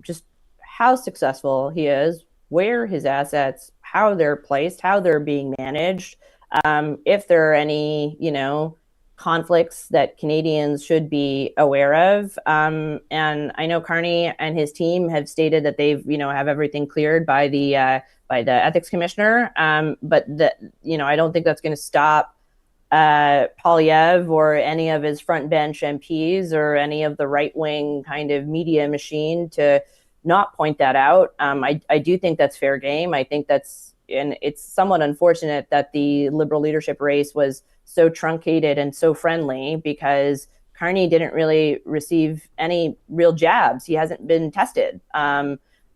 [SPEAKER 8] just how successful he is, where his assets, how they're placed, how they're being managed, if there are any, conflicts that Canadians should be aware of. And I know Carney and his team have stated that they've, have everything cleared by the ethics commissioner. But I don't think that's going to stop Poilievre or any of his front bench MPs or any of the right-wing kind of media machine to not point that out. I do think that's fair game. I think and it's somewhat unfortunate that the Liberal leadership race was so truncated and so friendly because Carney didn't really receive any real jabs. He hasn't been tested.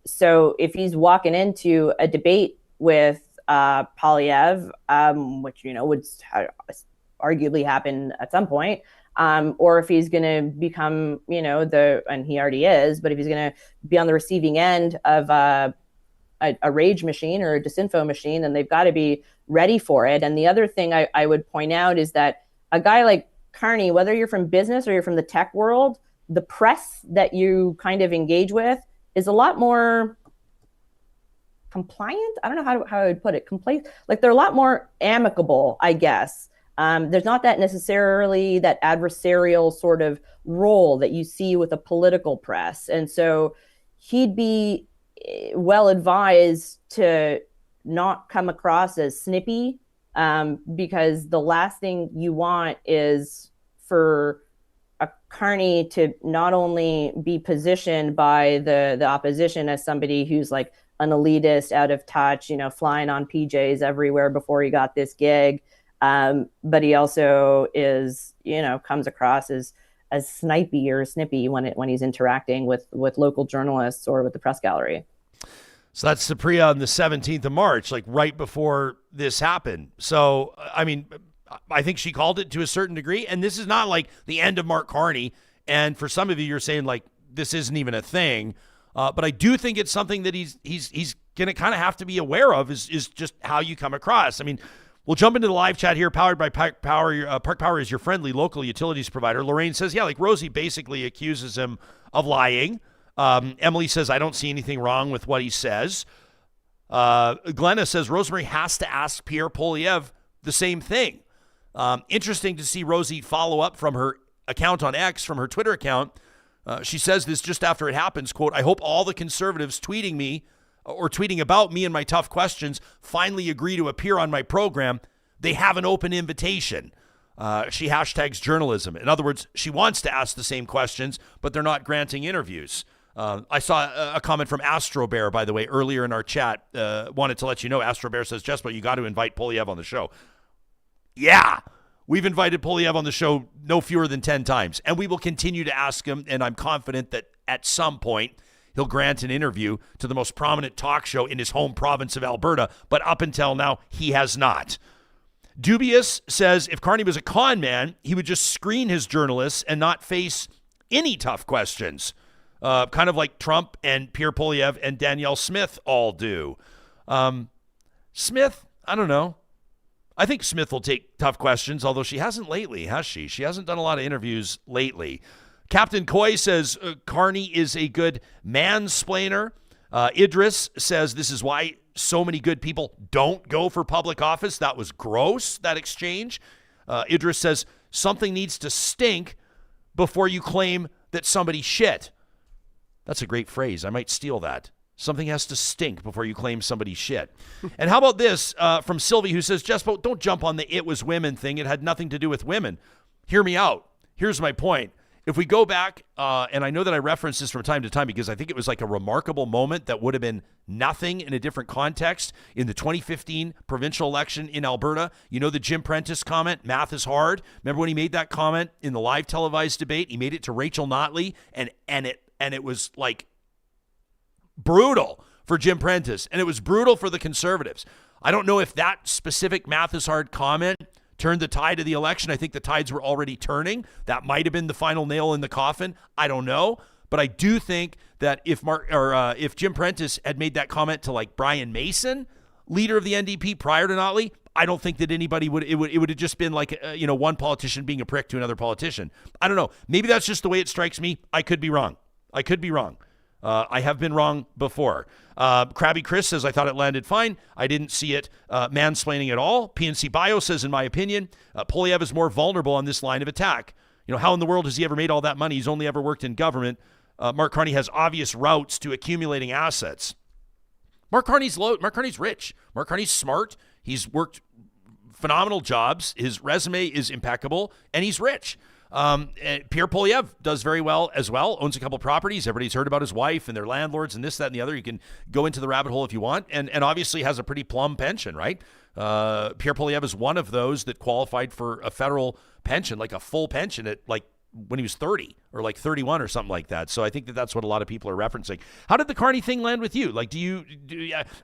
[SPEAKER 8] So if he's walking into a debate with Poilievre, which, would arguably happen at some point, or if he's going to become, and he already is, but if he's going to be on the receiving end of a rage machine or a disinfo machine, then they've got to be ready for it. And the other thing I would point out is that a guy like Carney, whether you're from business or you're from the tech world, the press that you kind of engage with is a lot more compliant. I don't know how I would put it. Like they're a lot more amicable, I guess. There's not that necessarily that adversarial sort of role that you see with a political press. And so he'd be well advised to not come across as snippy, because the last thing you want is for a Carney to not only be positioned by the opposition as somebody who's like an elitist, out of touch, flying on PJs everywhere before he got this gig, but he also is, comes across as snipey or snippy when he's interacting with local journalists or with the press gallery.
[SPEAKER 3] So that's Supriya on the 17th of March, like right before this happened. So, I mean, I think she called it to a certain degree. And this is not like the end of Mark Carney. And for some of you, you're saying like, this isn't even a thing. But I do think it's something that he's going to kind of have to be aware of is just how you come across. I mean, we'll jump into the live chat here, powered by Park Power. Park Power is your friendly local utilities provider. Lorraine says, yeah, like Rosie basically accuses him of lying. Emily says, I don't see anything wrong with what he says. Glenna says, Rosemary has to ask Pierre Poilievre the same thing. Interesting to see Rosie follow up from her account on X, from her Twitter account. She says this just after it happens, quote, I hope all the conservatives tweeting me or tweeting about me and my tough questions finally agree to appear on my program. They have an open invitation. She hashtags journalism. In other words, she wants to ask the same questions, but they're not granting interviews. I saw a comment from Astro Bear, by the way, earlier in our chat. Wanted to let you know, Astro Bear says, Jespo, you got to invite Poilievre on the show. Yeah, we've invited Poilievre on the show no fewer than 10 times, and we will continue to ask him, and I'm confident that at some point he'll grant an interview to the most prominent talk show in his home province of Alberta, but up until now, he has not. Dubious says, if Carney was a con man, he would just screen his journalists and not face any tough questions. Kind of like Trump and Pierre Poilievre and Danielle Smith all do. Smith, I don't know. I think Smith will take tough questions, although she hasn't lately, has she? She hasn't done a lot of interviews lately. Captain Coy says Carney is a good mansplainer. Idris says this is why so many good people don't go for public office. That was gross, that exchange. Idris says something needs to stink before you claim that somebody shit. That's a great phrase. I might steal that. Something has to stink before you claim somebody shit. And how about this from Sylvie, who says, Jespo, don't jump on the it was women thing. It had nothing to do with women. Hear me out. Here's my point. if we go back, and I know that I reference this from time to time because I think it was like a remarkable moment that would have been nothing in a different context in the 2015 provincial election in Alberta. You know the Jim Prentice comment, math is hard. Remember when he made that comment in the live televised debate? He made it to Rachel Notley, and it was like brutal for Jim Prentice, and it was brutal for the Conservatives. I don't know if that specific math is hard comment turned the tide of the election. I think the tides were already turning. That might have been the final nail in the coffin. I don't know. But I do think that if Jim Prentice had made that comment to like Brian Mason, leader of the NDP prior to Notley, I don't think that anybody would have just been like, one politician being a prick to another politician. I don't know. Maybe that's just the way it strikes me. I could be wrong. I have been wrong before. Krabby Chris says, I thought it landed fine. I didn't see it mansplaining at all. PNC Bio says, in my opinion, Poilievre is more vulnerable on this line of attack. How in the world has he ever made all that money? He's only ever worked in government. Mark Carney has obvious routes to accumulating assets. Mark Carney's rich. Mark Carney's smart. He's worked phenomenal jobs. His resume is impeccable, and he's rich. Pierre Poilievre does very well as well, owns a couple properties. Everybody's heard about his wife and their landlords and this, that, and the other. You can go into the rabbit hole if you want, and obviously has a pretty plum pension, right? Pierre Poilievre is one of those that qualified for a federal pension, like a full pension at like when he was 30 or like 31 or something like that. So I think that that's what a lot of people are referencing. How did the Carney thing land with you? Like,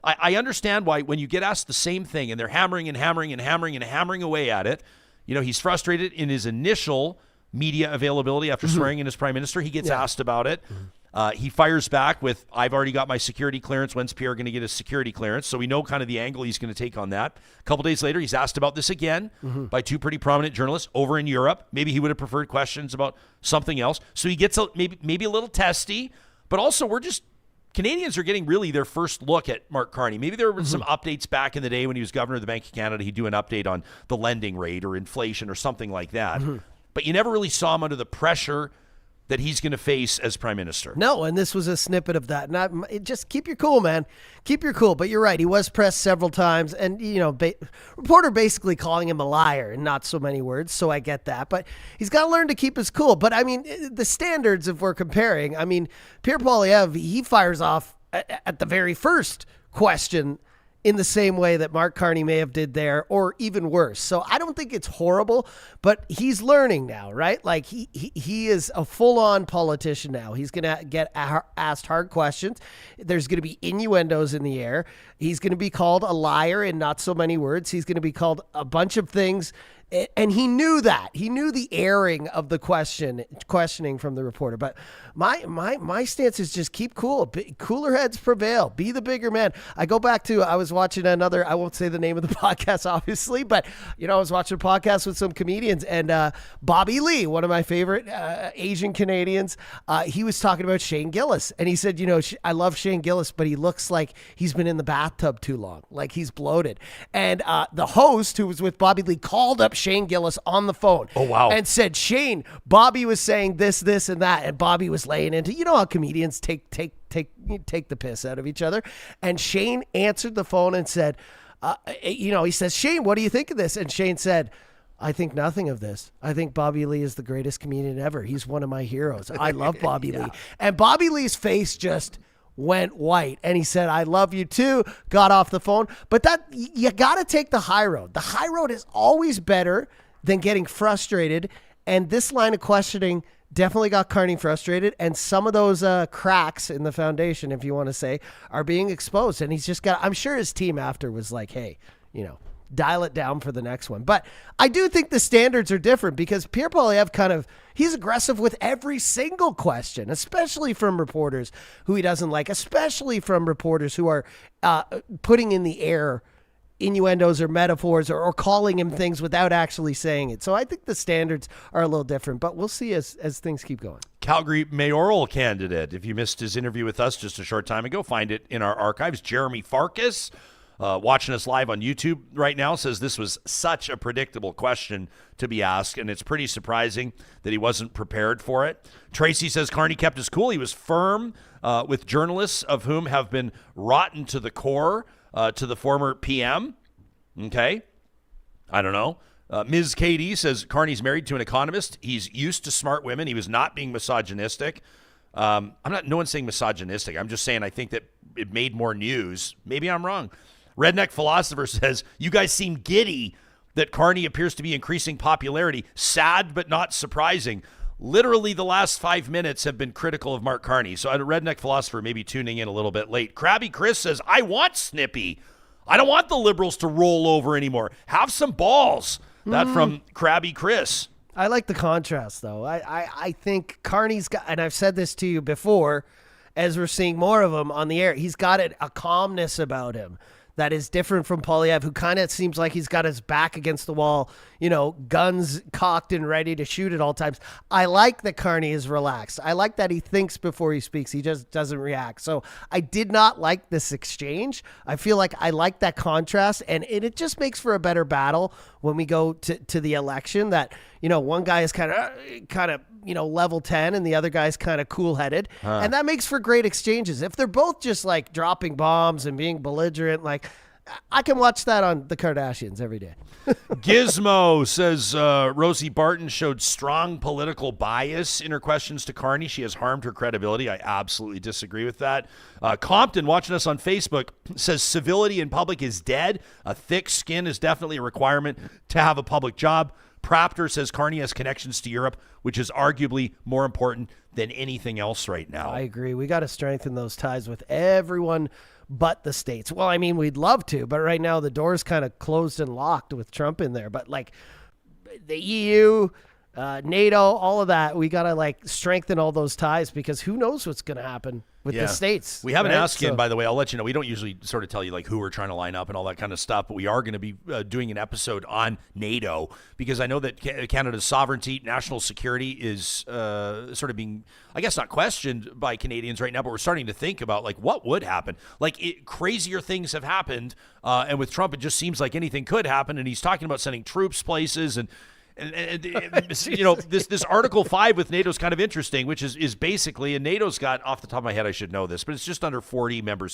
[SPEAKER 3] I understand why when you get asked the same thing and they're hammering away at it, he's frustrated in his initial media availability after swearing in as prime minister. He gets asked about it. He fires back with, I've already got my security clearance. When's Pierre going to get his security clearance? So we know kind of the angle he's going to take on that. A couple days later, he's asked about this again by two pretty prominent journalists over in Europe. Maybe he would have preferred questions about something else. So he gets maybe a little testy, but also Canadians are getting really their first look at Mark Carney. Maybe there were some updates back in the day when he was governor of the Bank of Canada. He'd do an update on the lending rate or inflation or something like that. But you never really saw him under the pressure that he's going to face as prime minister.
[SPEAKER 4] No, and this was a snippet of that. Just keep your cool, man. Keep your cool. But you're right. He was pressed several times, and reporter basically calling him a liar in not so many words. So I get that, but he's got to learn to keep his cool. But I mean, the standards, if we're comparing, Pierre Poilievre, he fires off at the very first question in the same way that Mark Carney may have did there, or even worse. So I don't think it's horrible, but he's learning now, right? Like he is a full-on politician now. He's going to get asked hard questions. There's going to be innuendos in the air. He's going to be called a liar in not so many words. He's going to be called a bunch of things. And he knew that. He knew the airing of the questioning from the reporter. But my stance is just keep cool. Cooler heads prevail. Be the bigger man. I go back to, I was watching another, I won't say the name of the podcast, obviously, but, I was watching a podcast with some comedians, and Bobby Lee, one of my favorite Asian Canadians, he was talking about Shane Gillis. And he said, I love Shane Gillis, but he looks like he's been in the bathtub too long. Like he's bloated. And the host who was with Bobby Lee called up Shane Gillis on the phone.
[SPEAKER 3] Oh, wow.
[SPEAKER 4] And said, Shane, Bobby was saying this, and that. And Bobby was laying into, how comedians take the piss out of each other. And Shane answered the phone and said, he says, Shane, what do you think of this? And Shane said, I think nothing of this. I think Bobby Lee is the greatest comedian ever. He's one of my heroes. I love Bobby Lee. And Bobby Lee's face just went white, and he said, I love you too, got off the phone. But that, you got to take the high road. The high road is always better than getting frustrated, and this line of questioning definitely got Carney frustrated, and some of those cracks in the foundation, if you want to say, are being exposed. And he's just got, I'm sure his team after was like, hey, dial it down for the next one. But I do think the standards are different because Pierre Poilievre he's aggressive with every single question, especially from reporters who he doesn't like, especially from reporters who are putting in the air innuendos or metaphors or calling him things without actually saying it. So I think the standards are a little different, but we'll see as things keep going.
[SPEAKER 3] Calgary mayoral candidate. If you missed his interview with us just a short time ago, find it in our archives. Jeremy Farkas, watching us live on YouTube right now, says this was such a predictable question to be asked, and it's pretty surprising that he wasn't prepared for it. Tracy says Carney kept his cool. He was firm with journalists, of whom have been rotten to the core to the former PM. Okay. I don't know. Ms. Katie says Carney's married to an economist. He's used to smart women. He was not being misogynistic. No one's saying misogynistic. I'm just saying I think that it made more news. Maybe I'm wrong. Redneck Philosopher says, you guys seem giddy that Carney appears to be increasing popularity. Sad, but not surprising. Literally the last 5 minutes have been critical of Mark Carney. So a Redneck Philosopher may be tuning in a little bit late. Krabby Chris says, I want Snippy. I don't want the Liberals to roll over anymore. Have some balls. That from Krabby Chris.
[SPEAKER 4] I like the contrast, though. I think Carney's got, and I've said this to you before, as we're seeing more of him on the air, he's got a calmness about him that is different from Poilievre, who kind of seems like he's got his back against the wall, guns cocked and ready to shoot at all times. I like that Carney is relaxed. I like that he thinks before he speaks. He just doesn't react. So I did not like this exchange. I feel like I like that contrast, and it just makes for a better battle when we go to the election, that, one guy is kind of, level 10 and the other guy's kind of cool-headed. And that makes for great exchanges. If they're both just like dropping bombs and being belligerent, like, I can watch that on the Kardashians every day.
[SPEAKER 3] Gizmo says Rosie Barton showed strong political bias in her questions to Carney. She has harmed her credibility. I absolutely disagree with that. Compton, watching us on Facebook, says civility in public is dead. A thick skin is definitely a requirement to have a public job. Prapter says Carney has connections to Europe, which is arguably more important than anything else right now.
[SPEAKER 4] I agree. We got to strengthen those ties with everyone but the States. Well, I mean, we'd love to, but right now the door's kind of closed and locked with Trump in there. But like the EU, NATO, all of that, we got to strengthen all those ties, because who knows what's going to happen with the States.
[SPEAKER 3] We haven't asked yet, by the way. I'll let you know. We don't usually sort of tell you who we're trying to line up and all that kind of stuff, but we are going to be doing an episode on NATO, because I know that Canada's sovereignty, national security is sort of being, I guess, not questioned by Canadians right now, but we're starting to think about what would happen. Crazier things have happened, and with Trump, it just seems like anything could happen, and he's talking about sending troops places, and this Article 5 with NATO is kind of interesting, which is basically, and NATO's got, off the top of my head, I should know this, but it's just under 40 member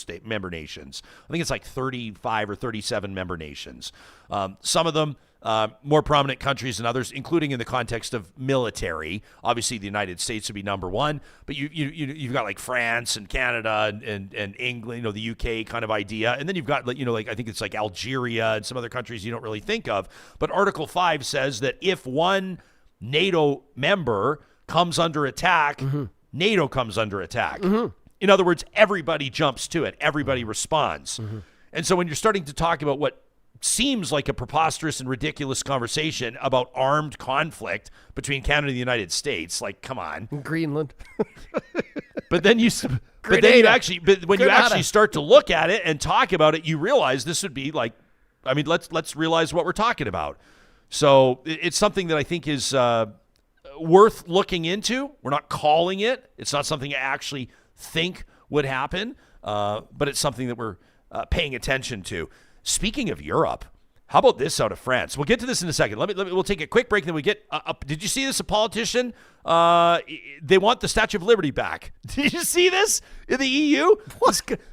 [SPEAKER 3] nations. I think it's 35 or 37 member nations. Some of them more prominent countries than others, including in the context of military. Obviously, the United States would be number one, but you've got France and Canada and England, the UK kind of idea, and then you've got I think it's Algeria and some other countries you don't really think of. But Article 5 says that if one NATO member comes under attack, NATO comes under attack. In other words, everybody jumps to it, everybody responds. And so when you're starting to talk about what seems like a preposterous and ridiculous conversation about armed conflict between Canada and the United States, come on,
[SPEAKER 4] Greenland.
[SPEAKER 3] But when you actually start to look at it and talk about it, you realize this would be let's realize what we're talking about. So it's something that I think is worth looking into. We're not calling it. It's not something I actually think would happen, but it's something that we're paying attention to. Speaking of Europe, how about this out of France? We'll get to this in a second. We'll take a quick break, and then we get did you see this? A politician, they want the Statue of Liberty back. Did you see this in the EU?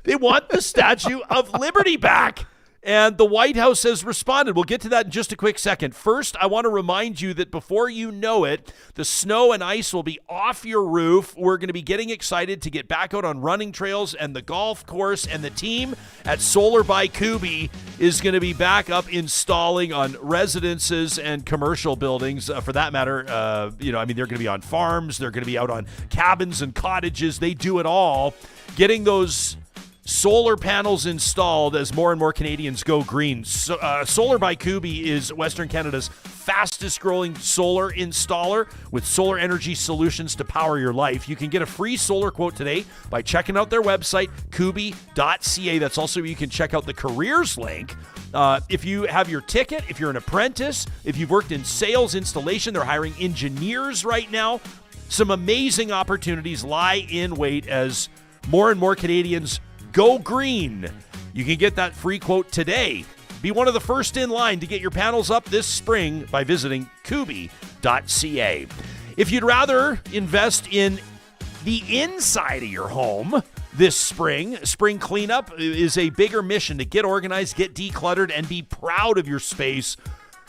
[SPEAKER 3] They want the Statue of Liberty back. And the White House has responded. We'll get to that in just a quick second. First, I want to remind you that before you know it, the snow and ice will be off your roof. We're going to be getting excited to get back out on running trails and the golf course, and the team at Solar by Kubi is going to be back up installing on residences and commercial buildings. For that matter, they're going to be on farms. They're going to be out on cabins and cottages. They do it all. Getting those solar panels installed as more and more Canadians go green. Solar by Kubi is Western Canada's fastest growing solar installer with solar energy solutions to power your life. You can get a free solar quote today by checking out their website, kubi.ca. That's also where you can check out the careers link. If you have your ticket, if you're an apprentice, if you've worked in sales installation, they're hiring engineers right now. Some amazing opportunities lie in wait as more and more Canadians go green. You can get that free quote today. Be one of the first in line to get your panels up this spring by visiting kubi.ca. If you'd rather invest in the inside of your home this spring cleanup is a bigger mission to get organized, get decluttered, and be proud of your space.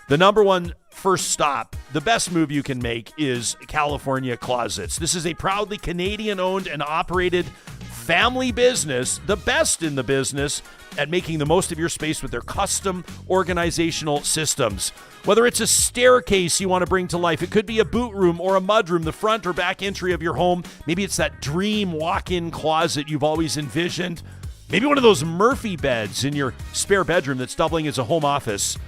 [SPEAKER 3] The number one first stop, the best move you can make is California Closets. This is a proudly Canadian-owned and operated family business, the best in the business at making the most of your space with their custom organizational systems. Whether it's a staircase you want to bring to life, it could be a boot room or a mud room, the front or back entry of your home. Maybe it's that dream walk-in closet you've always envisioned. Maybe one of those Murphy beds in your spare bedroom that's doubling as a home office.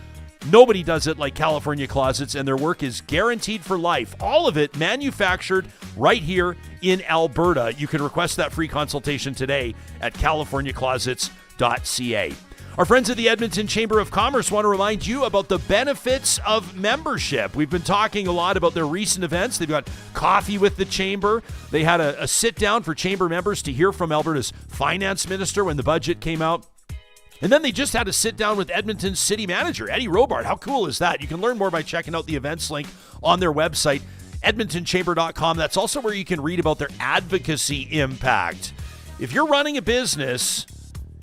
[SPEAKER 3] Nobody does it like California Closets, and their work is guaranteed for life. All of it manufactured right here in Alberta. You can request that free consultation today at californiaclosets.ca. Our friends at the Edmonton Chamber of Commerce want to remind you about the benefits of membership. We've been talking a lot about their recent events. They've got coffee with the Chamber. They had a sit-down for Chamber members to hear from Alberta's finance minister when the budget came out. And then they just had a sit-down with Edmonton's city manager, Eddie Robart. How cool is that? You can learn more by checking out the events link on their website, edmontonchamber.com. That's also where you can read about their advocacy impact. If you're running a business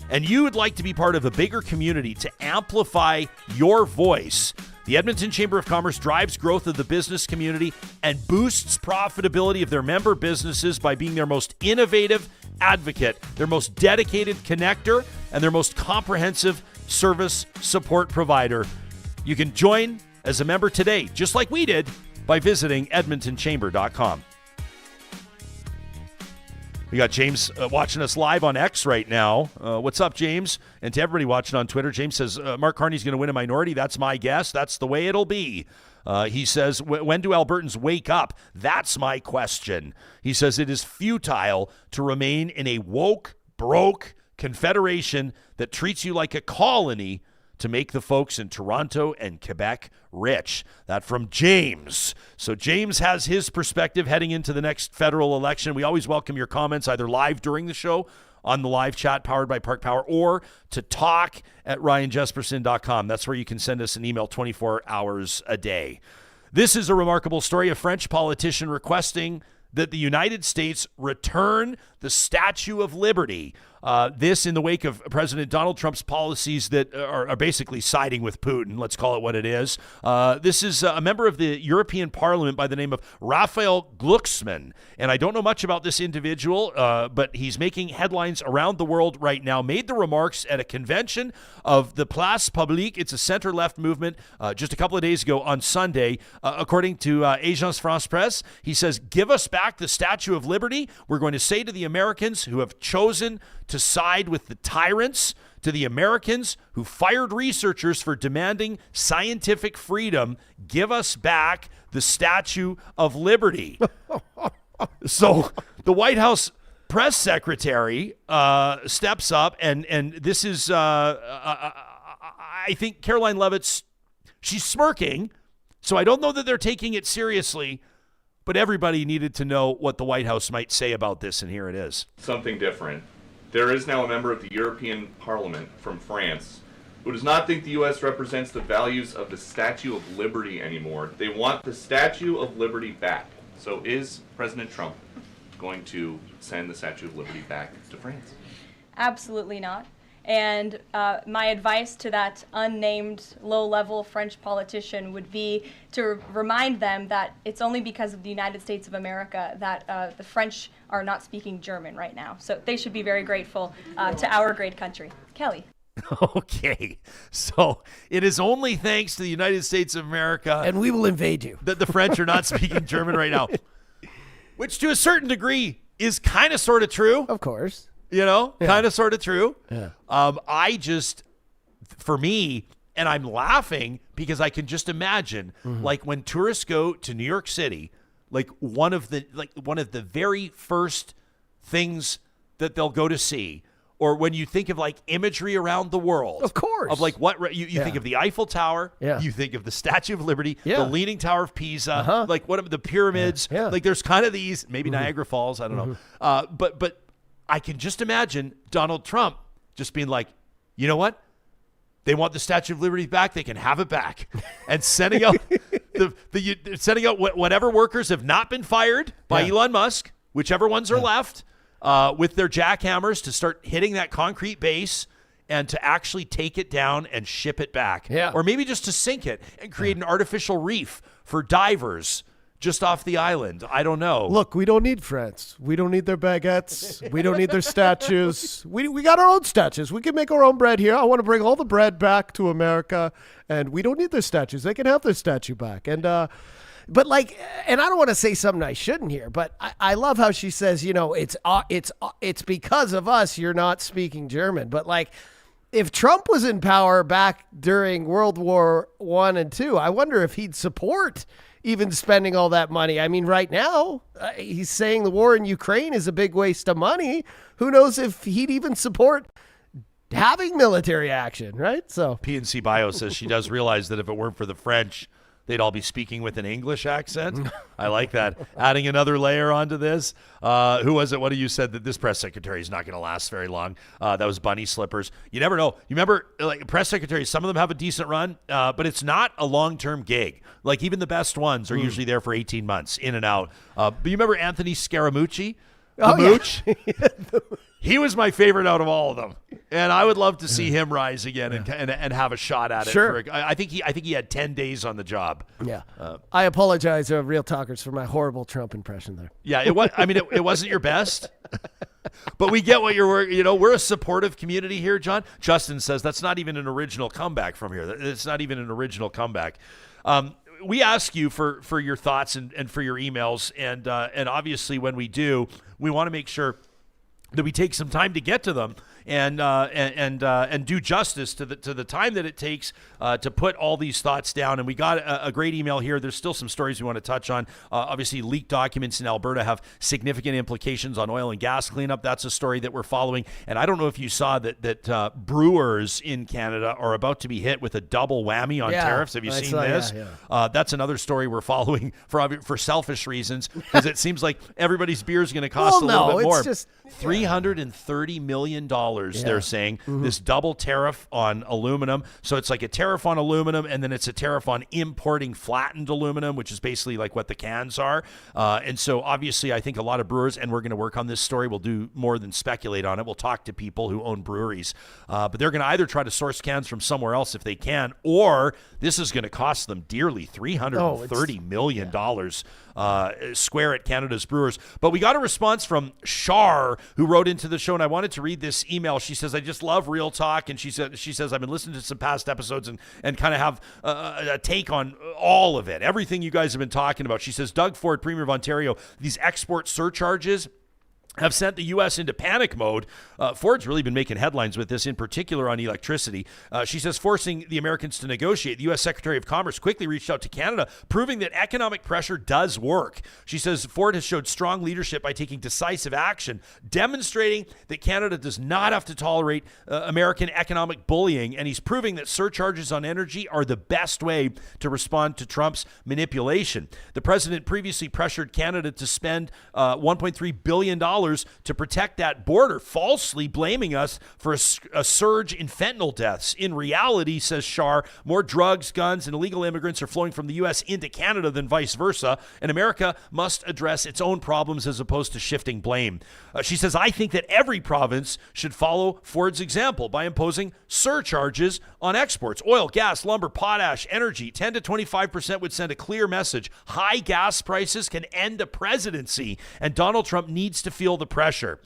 [SPEAKER 3] and you would like to be part of a bigger community to amplify your voice, the Edmonton Chamber of Commerce drives growth of the business community and boosts profitability of their member businesses by being their most innovative advocate, their most dedicated connector, and their most comprehensive service support provider. You can join as a member today, just like we did, by visiting edmontonchamber.com. We got James watching us live on X right now. What's up, James? And to everybody watching on Twitter, James says, Mark Carney's going to win a minority. That's my guess. That's the way it'll be. He says, when do Albertans wake up? That's my question. He says, it is futile to remain in a woke, broke confederation that treats you like a colony to make the folks in Toronto and Quebec rich. That from James. So James has his perspective heading into the next federal election. We always welcome your comments, either live during the show on the live chat powered by Park Power, or to talk at ryanjesperson.com. That's where you can send us an email 24 hours a day. This is a remarkable story. A French politician requesting that the United States return the Statue of Liberty. This in the wake of President Donald Trump's policies that are basically siding with Putin. Let's call it what it is. This is a member of the European Parliament by the name of Raphael Glucksmann. And I don't know much about this individual, but he's making headlines around the world right now. Made the remarks at a convention of the Place Publique. It's a center-left movement just a couple of days ago on Sunday. According to Agence France-Presse, he says, give us back the Statue of Liberty. We're going to say to the Americans who have chosen to side with the tyrants, to the Americans who fired researchers for demanding scientific freedom, give us back the Statue of Liberty. So the White House press secretary steps up, and this is, I think, Caroline Levitz, she's smirking, so I don't know that they're taking it seriously, but everybody needed to know what the White House might say about this, and here it is.
[SPEAKER 9] Something different. There is now a member of the European Parliament from France who does not think the U.S. represents the values of the Statue of Liberty anymore. They want the Statue of Liberty back. So is President Trump going to send the Statue of Liberty back to France?
[SPEAKER 10] Absolutely not. And my advice to that unnamed low-level French politician would be to remind them that it's only because of the United States of America that the French are not speaking German right now. So they should be very grateful to our great country. Kelly.
[SPEAKER 3] Okay, so it is only thanks to the United States of America,
[SPEAKER 4] and we will invade you,
[SPEAKER 3] that the French are not speaking German right now, which to a certain degree is kind of sort of true.
[SPEAKER 4] Of course.
[SPEAKER 3] You know, kind of sort of true.
[SPEAKER 4] Yeah.
[SPEAKER 3] I just, for me, and I'm laughing because I can just imagine, like when tourists go to New York City, like one of the very first things that they'll go to see, or when you think of like imagery around the world,
[SPEAKER 4] of course,
[SPEAKER 3] of like what you think of the Eiffel Tower, you think of the Statue of Liberty, the Leaning Tower of Pisa, like what the pyramids, like there's kind of these, maybe Niagara Falls, I don't know, but I can just imagine Donald Trump just being like, you know what? They want the Statue of Liberty back. They can have it back, and sending out sending out whatever workers have not been fired by Elon Musk, whichever ones are left, with their jackhammers to start hitting that concrete base and to actually take it down and ship it back.
[SPEAKER 4] Yeah.
[SPEAKER 3] Or maybe just to sink it and create an artificial reef for divers just off the island. I don't know.
[SPEAKER 4] Look, we don't need France. We don't need their baguettes. We don't need their statues. We got our own statues. We can make our own bread here. I want to bring all the bread back to America, and we don't need their statues. They can have their statue back. And but like, and I don't want to say something I shouldn't here, but I love how she says, you know, it's because of us you're not speaking German. But like, if Trump was in power back during World War I and II, I wonder if he'd support even spending all that money. I mean, right now, he's saying the war in Ukraine is a big waste of money. Who knows if he'd even support having military action, right? So
[SPEAKER 3] PNC Bio says she does realize that if it weren't for the French, they'd all be speaking with an English accent. I like that. Adding another layer onto this. Who was it? What you said that this press secretary is not going to last very long? That was Bunny Slippers. You never know. You remember, like press secretaries, some of them have a decent run, but it's not a long-term gig. Like even the best ones are usually there for 18 months, in and out. But you remember Anthony Scaramucci? The Mooch? He was my favorite out of all of them, and I would love to see him rise again and have a shot at it.
[SPEAKER 4] Sure.
[SPEAKER 3] I think he had 10 days on the job.
[SPEAKER 4] Yeah. I apologize, Real Talkers, for my horrible Trump impression there.
[SPEAKER 3] Yeah, it was. I mean, it wasn't your best, but we get what you're. You know, we're a supportive community here, John. Justin says that's not even an original comeback from here. It's not even an original comeback. We ask you for your thoughts and for your emails, and obviously when we do, we want to make sure that we take some time to get to them and do justice to the time that it takes to put all these thoughts down. And we got a great email here. There's still some stories we want to touch on. Obviously, leaked documents in Alberta have significant implications on oil and gas cleanup. That's a story that we're following. And I don't know if you saw that brewers in Canada are about to be hit with a double whammy on tariffs. Have you seen this? Yeah. That's another story we're following for selfish reasons, because it seems like everybody's beer is going to cost a little bit more.
[SPEAKER 4] Just
[SPEAKER 3] $330 million, they're saying, this double tariff on aluminum. So it's like a tariff on aluminum, and then it's a tariff on importing flattened aluminum, which is basically like what the cans are. And so obviously I think a lot of brewers, and we're going to work on this story, we'll do more than speculate on it. We'll talk to people who own breweries. But they're going to either try to source cans from somewhere else if they can, or this is going to cost them dearly, $330 million. Square at Canada's brewers. But we got a response from Char, who wrote into the show, and I wanted to read this email. She says, I just love Real Talk, and she says I've been listening to some past episodes and kind of have a take on all of it, everything you guys have been talking about. She says, Doug Ford, Premier of Ontario, these export surcharges have sent the U.S. into panic mode. Ford's really been making headlines with this, in particular on electricity. She says, forcing the Americans to negotiate. The U.S. Secretary of Commerce quickly reached out to Canada, proving that economic pressure does work. She says Ford has showed strong leadership by taking decisive action, demonstrating that Canada does not have to tolerate American economic bullying, and he's proving that surcharges on energy are the best way to respond to Trump's manipulation. The president previously pressured Canada to spend $1.3 billion to protect that border, falsely blaming us for a surge in fentanyl deaths. In reality, says Char, more drugs, guns, and illegal immigrants are flowing from the U.S. into Canada than vice versa, and America must address its own problems as opposed to shifting blame. She says, I think that every province should follow Ford's example by imposing surcharges on exports. Oil, gas, lumber, potash, energy, 10 to 25% would send a clear message. High gas prices can end a presidency, and Donald Trump needs to feel the pressure.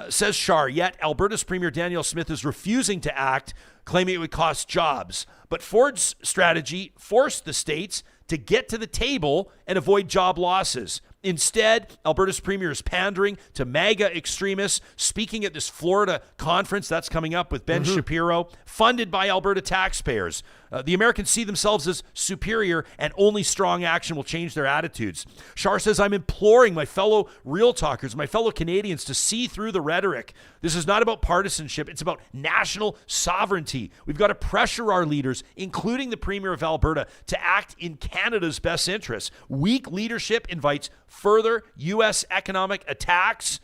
[SPEAKER 3] Says Char, yet Alberta's Premier Danielle Smith is refusing to act, claiming it would cost jobs. But Ford's strategy forced the states to get to the table and avoid job losses. Instead, Alberta's premier is pandering to MAGA extremists, speaking at this Florida conference that's coming up with Ben Shapiro, funded by Alberta taxpayers. The Americans see themselves as superior, and only strong action will change their attitudes. Char says, I'm imploring my fellow Real Talkers, my fellow Canadians, to see through the rhetoric. This is not about partisanship. It's about national sovereignty. We've got to pressure our leaders, including the Premier of Alberta, to act in Canada's best interests. Weak leadership invites further U.S. economic attacks,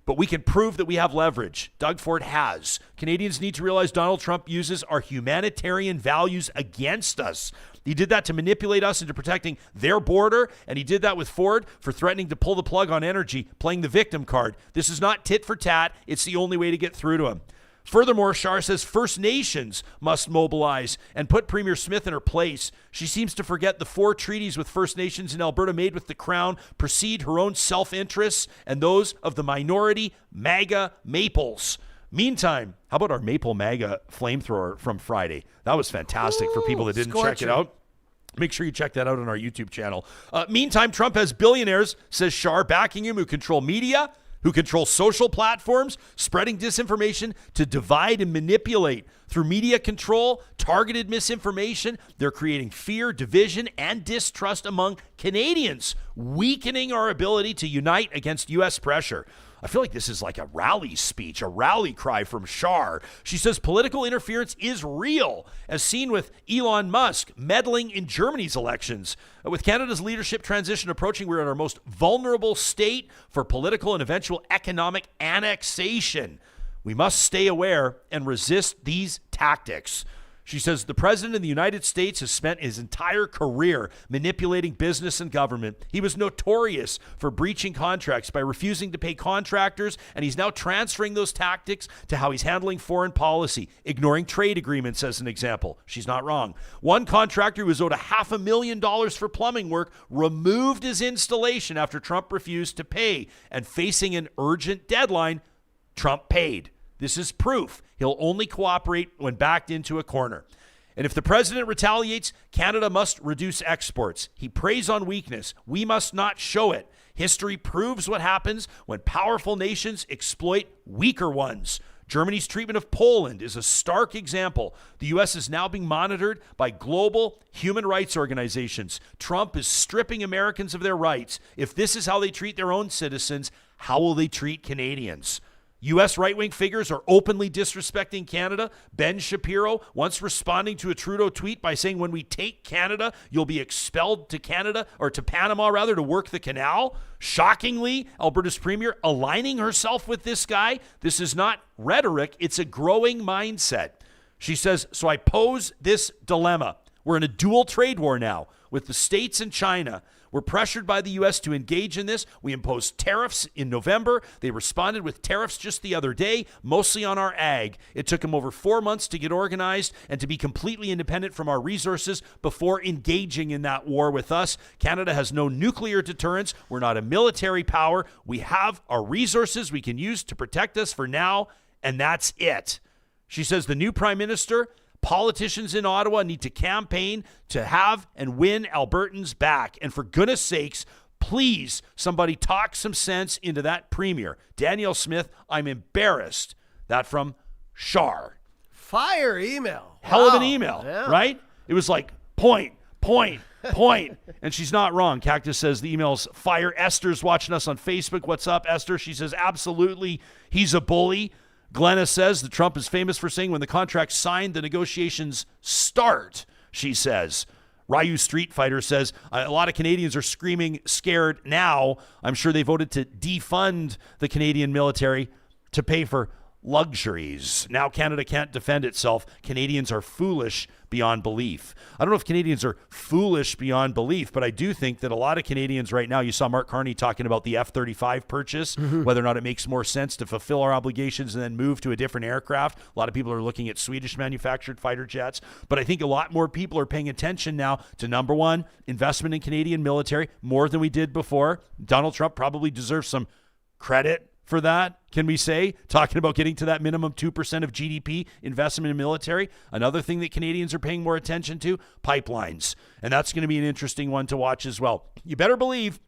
[SPEAKER 3] but we can prove that we have leverage. Doug Ford has. Canadians need to realize Donald Trump uses our humanitarian values against us. He did that to manipulate us into protecting their border, and he did that with Ford for threatening to pull the plug on energy, playing the victim card. This is not tit for tat. It's the only way to get through to him. Furthermore, Char says First Nations must mobilize and put Premier Smith in her place. She seems to forget the 4 treaties with First Nations in Alberta made with the Crown precede her own self-interests and those of the minority MAGA Maples. Meantime, how about our Maple MAGA flamethrower from Friday? That was fantastic for people that didn't check it out. Make sure you check that out on our YouTube channel. Meantime, Trump has billionaires, says Char, backing him who control media, who control social platforms, spreading disinformation to divide and manipulate. Through media control, targeted misinformation, they're creating fear, division, and distrust among Canadians, weakening our ability to unite against U.S. pressure. I feel like this is like a rally speech, a rally cry from Char. She says political interference is real, as seen with Elon Musk meddling in Germany's elections. With Canada's leadership transition approaching, we're at our most vulnerable state for political and eventual economic annexation. We must stay aware and resist these tactics. She says the president of the United States has spent his entire career manipulating business and government. He was notorious for breaching contracts by refusing to pay contractors, and he's now transferring those tactics to how he's handling foreign policy, ignoring trade agreements as an example. She's not wrong. One contractor who was owed $500,000 for plumbing work removed his installation after Trump refused to pay, and facing an urgent deadline, Trump paid. This is proof he'll only cooperate when backed into a corner. And if the president retaliates, Canada must reduce exports. He preys on weakness. We must not show it. History proves what happens when powerful nations exploit weaker ones. Germany's treatment of Poland is a stark example. The U.S. is now being monitored by global human rights organizations. Trump is stripping Americans of their rights. If this is how they treat their own citizens, how will they treat Canadians? U.S. right-wing figures are openly disrespecting Canada. Ben Shapiro once responding to a Trudeau tweet by saying, when we take Canada, you'll be expelled to Canada, or to Panama rather, to work the canal. Shockingly, Alberta's premier aligning herself with this guy. This is not rhetoric. It's a growing mindset. She says, so I pose this dilemma. We're in a dual trade war now with the States and China. We're pressured by the U.S. to engage in this. We imposed tariffs in November. They responded with tariffs just the other day, mostly on our ag. It took them over 4 months to get organized and to be completely independent from our resources before engaging in that war with us. Canada has no nuclear deterrence. We're not a military power. We have our resources we can use to protect us for now, and that's it. She says the new prime minister, politicians in Ottawa need to campaign to have and win Albertans back. And for goodness sakes, please, somebody talk some sense into that premier. Danielle Smith, I'm embarrassed. That from Char.
[SPEAKER 4] Fire email.
[SPEAKER 3] Hell of an email,
[SPEAKER 4] yeah.
[SPEAKER 3] Right? It was like point. And she's not wrong. Cactus says the email's fire. Esther's watching us on Facebook. What's up, Esther? She says, absolutely, he's a bully. Glenna says that Trump is famous for saying when the contract's signed, the negotiations start, she says. Ryu Street Fighter says a lot of Canadians are screaming scared now. I'm sure they voted to defund the Canadian military to pay for luxuries. Now Canada can't defend itself. Canadians are foolish beyond belief. I don't know if Canadians are foolish beyond belief, but I do think that a lot of Canadians right now, you saw Mark Carney talking about the F-35 purchase, whether or not it makes more sense to fulfill our obligations and then move to a different aircraft. A lot of people are looking at Swedish manufactured fighter jets, but I think a lot more people are paying attention now to, number one, investment in Canadian military, more than we did before. Donald Trump probably deserves some credit for that, can we say? Talking about getting to that minimum 2% of GDP investment in military. Another thing that Canadians are paying more attention to, pipelines. And that's going to be an interesting one to watch as well. You better believe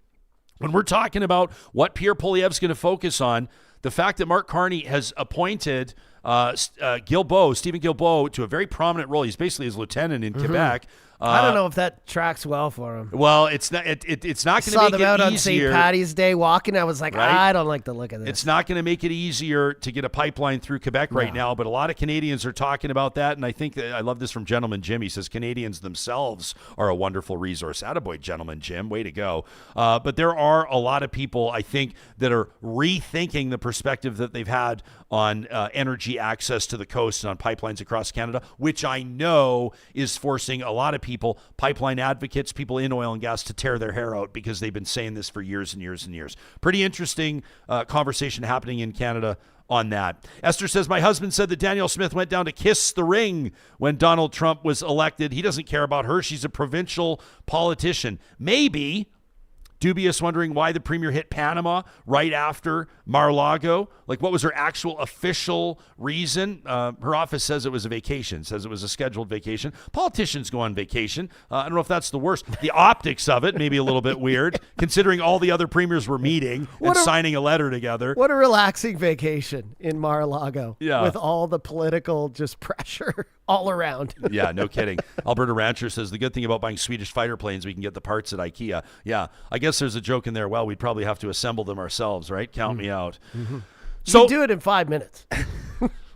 [SPEAKER 3] when we're talking about what Pierre Poilievre's going to focus on, the fact that Mark Carney has appointed Stephen Guilbeault to a very prominent role. He's basically his lieutenant in Quebec.
[SPEAKER 4] I don't know if that tracks well for him.
[SPEAKER 3] Well, it's not. It's not going to make it easier.
[SPEAKER 4] Saw them out on St. Patty's Day walking. I was like, right? I don't like the look of this.
[SPEAKER 3] It's not going to make it easier to get a pipeline through Quebec right now. But a lot of Canadians are talking about that, and I think I love this from Gentleman Jim. He says Canadians themselves are a wonderful resource. Attaboy, Gentleman Jim. Way to go. But there are a lot of people, I think, that are rethinking the perspective that they've had on energy access to the coast and on pipelines across Canada, which I know is forcing a lot of people, pipeline advocates, people in oil and gas, to tear their hair out because they've been saying this for years and years and years. Pretty interesting conversation happening in Canada on that. Esther says, my husband said that Danielle Smith went down to kiss the ring when Donald Trump was elected. He doesn't care about her. She's a provincial politician. Maybe. Dubious, wondering why the premier hit Panama right after Mar-a-Lago. Like, what was her actual official reason? Her office says it was a vacation, says it was a scheduled vacation. Politicians go on vacation. I don't know if that's the worst. The optics of it may be a little bit weird, considering all the other premiers were meeting and signing a letter together.
[SPEAKER 4] What a relaxing vacation in Mar-a-Lago with all the political just pressure all around.
[SPEAKER 3] Yeah, no kidding. Alberta Rancher says, the good thing about buying Swedish fighter planes, we can get the parts at IKEA. Yeah, I guess there's a joke in there. Well, we'd probably have to assemble them ourselves, right? Count me out.
[SPEAKER 4] Mm-hmm. So you do it in 5 minutes.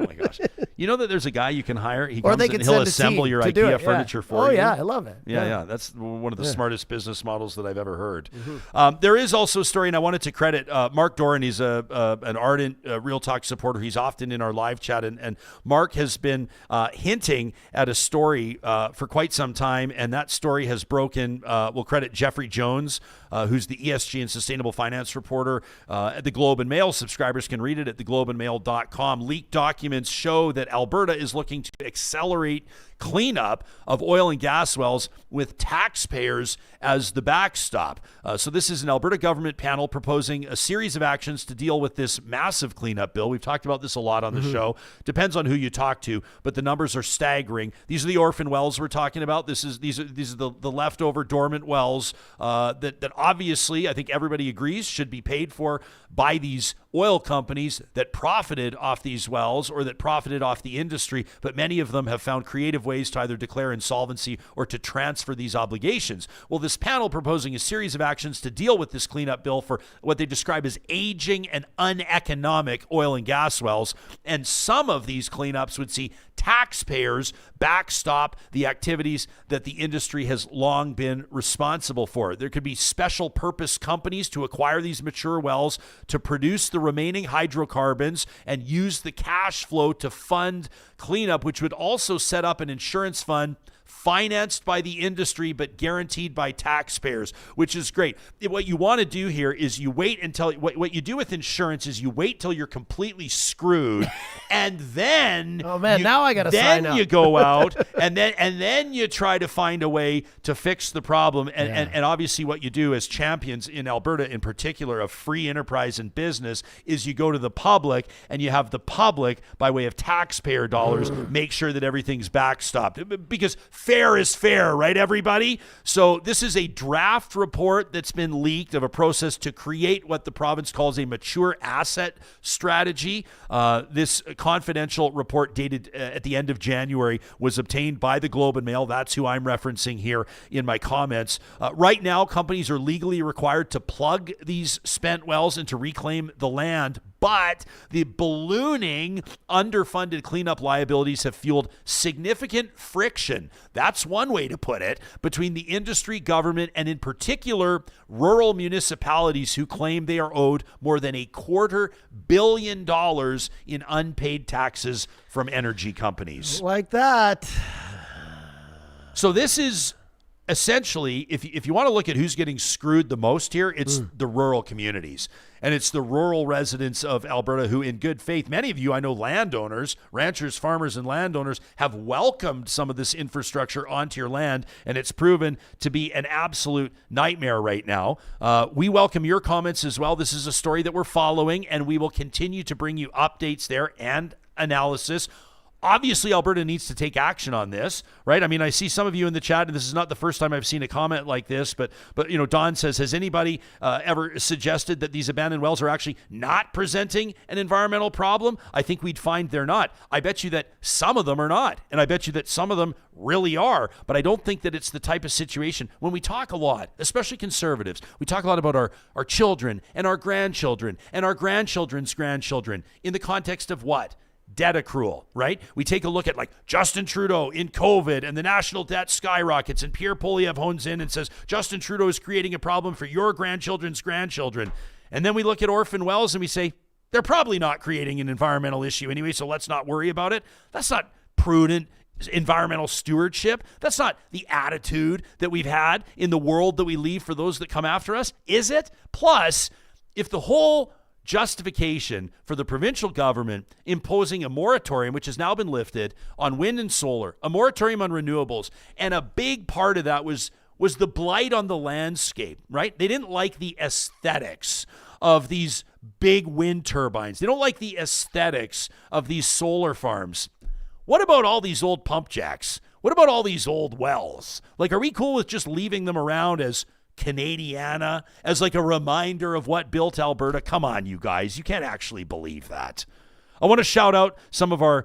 [SPEAKER 3] Oh my gosh! You know that there's a guy you can hire. He
[SPEAKER 4] or
[SPEAKER 3] comes
[SPEAKER 4] they
[SPEAKER 3] in
[SPEAKER 4] can
[SPEAKER 3] and he'll
[SPEAKER 4] send a
[SPEAKER 3] assemble
[SPEAKER 4] team
[SPEAKER 3] your
[SPEAKER 4] to do
[SPEAKER 3] IKEA
[SPEAKER 4] it,
[SPEAKER 3] furniture for you.
[SPEAKER 4] Oh yeah, I love it.
[SPEAKER 3] Yeah. That's one of the smartest business models that I've ever heard.
[SPEAKER 4] Mm-hmm.
[SPEAKER 3] There is also a story, and I wanted to credit Mark Doran. He's an ardent Real Talk supporter. He's often in our live chat, and Mark has been hinting at a story for quite some time, and that story has broken. We'll credit Jeffrey Jones, who's the ESG and sustainable finance reporter at the Globe and Mail. Subscribers can read it at theglobeandmail.com. Leaked documents show that Alberta is looking to accelerate cleanup of oil and gas wells with taxpayers as the backstop. So this is an Alberta government panel proposing a series of actions to deal with this massive cleanup bill. We've talked about this a lot on the show. Depends on who you talk to, but the numbers are staggering. These are the orphan wells we're talking about. These are the leftover dormant wells that obviously I think everybody agrees should be paid for by these oil companies that profited off these wells or that profited off the industry, but many of them have found creative ways to either declare insolvency or to transfer these obligations. Well, this panel proposing a series of actions to deal with this cleanup bill for what they describe as aging and uneconomic oil and gas wells, and some of these cleanups would see taxpayers backstop the activities that the industry has long been responsible for. There could be special purpose companies to acquire these mature wells to produce the remaining hydrocarbons and use the cash flow to fund cleanup, which would also set up an insurance fund financed by the industry but guaranteed by taxpayers, which is great. What you want to do here is you wait until what you do with insurance is you wait till you're completely screwed, and then
[SPEAKER 4] now I gotta sign up.
[SPEAKER 3] You go out and then you try to find a way to fix the problem. And obviously what you do as champions in Alberta in particular of free enterprise and business is you go to the public and you have the public by way of taxpayer dollars make sure that everything's backstopped, because fair is fair, right, everybody? So this is a draft report that's been leaked of a process to create what the province calls a mature asset strategy. This confidential report dated at the end of January was obtained by the Globe and Mail. That's who I'm referencing here in my comments. Right now, companies are legally required to plug these spent wells and to reclaim the land, but the ballooning, underfunded cleanup liabilities have fueled significant friction. That's one way to put it, between the industry, government, and in particular, rural municipalities who claim they are owed more than $250 million in unpaid taxes from energy companies.
[SPEAKER 4] Like that.
[SPEAKER 3] So this is essentially, if you want to look at who's getting screwed the most here, it's the rural communities. And it's the rural residents of Alberta who, in good faith, many of you, I know landowners, ranchers, farmers, and landowners have welcomed some of this infrastructure onto your land, and it's proven to be an absolute nightmare right now. We welcome your comments as well. This is a story that we're following, and we will continue to bring you updates there and analysis. Obviously, Alberta needs to take action on this, right? I mean, I see some of you in the chat, and this is not the first time I've seen a comment like this, but you know, Don says, has anybody ever suggested that these abandoned wells are actually not presenting an environmental problem? I think we'd find they're not. I bet you that some of them are not, and I bet you that some of them really are, but I don't think that it's the type of situation. When we talk a lot, especially conservatives, we talk a lot about our children and our grandchildren and our grandchildren's grandchildren in the context of what? Debt accrual, right? We take a look at like Justin Trudeau in COVID and the national debt skyrockets, and Pierre Poilievre hones in and says, Justin Trudeau is creating a problem for your grandchildren's grandchildren. And then we look at orphan wells and we say, they're probably not creating an environmental issue anyway, so let's not worry about it. That's not prudent environmental stewardship. That's not the attitude that we've had in the world that we leave for those that come after us, is it? Plus, if the whole justification for the provincial government imposing a moratorium, which has now been lifted, on wind and solar, a moratorium on renewables. And a big part of that was the blight on the landscape, right? They didn't like the aesthetics of these big wind turbines. They don't like the aesthetics of these solar farms. What about all these old pump jacks? What about all these old wells? Like, are we cool with just leaving them around as Canadiana, as like a reminder of what built Alberta? Come on, you guys. You can't actually believe that. I want to shout out some of our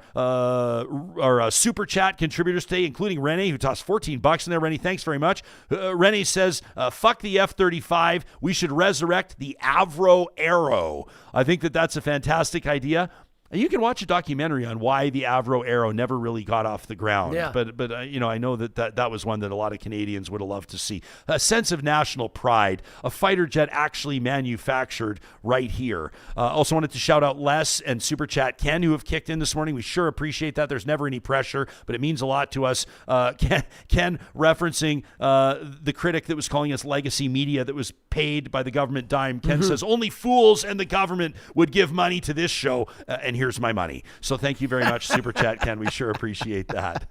[SPEAKER 3] super chat contributors today, including Renee, who tossed $14 in there. Renee, thanks very much. Renee says, fuck the F-35. We should resurrect the Avro Arrow. I think that's a fantastic idea. And you can watch a documentary on why the Avro Arrow never really got off the ground.
[SPEAKER 4] Yeah.
[SPEAKER 3] But I know that was one that a lot of Canadians would have loved to see. A sense of national pride, a fighter jet actually manufactured right here. Also wanted to shout out Les and Super Chat Ken, who have kicked in this morning. We sure appreciate that. There's never any pressure, but it means a lot to us. Ken referencing the critic that was calling us legacy media that was paid by the government dime. Ken says, only fools and the government would give money to this show, and here's my money. So thank you very much, Super Chat Ken. We sure appreciate that.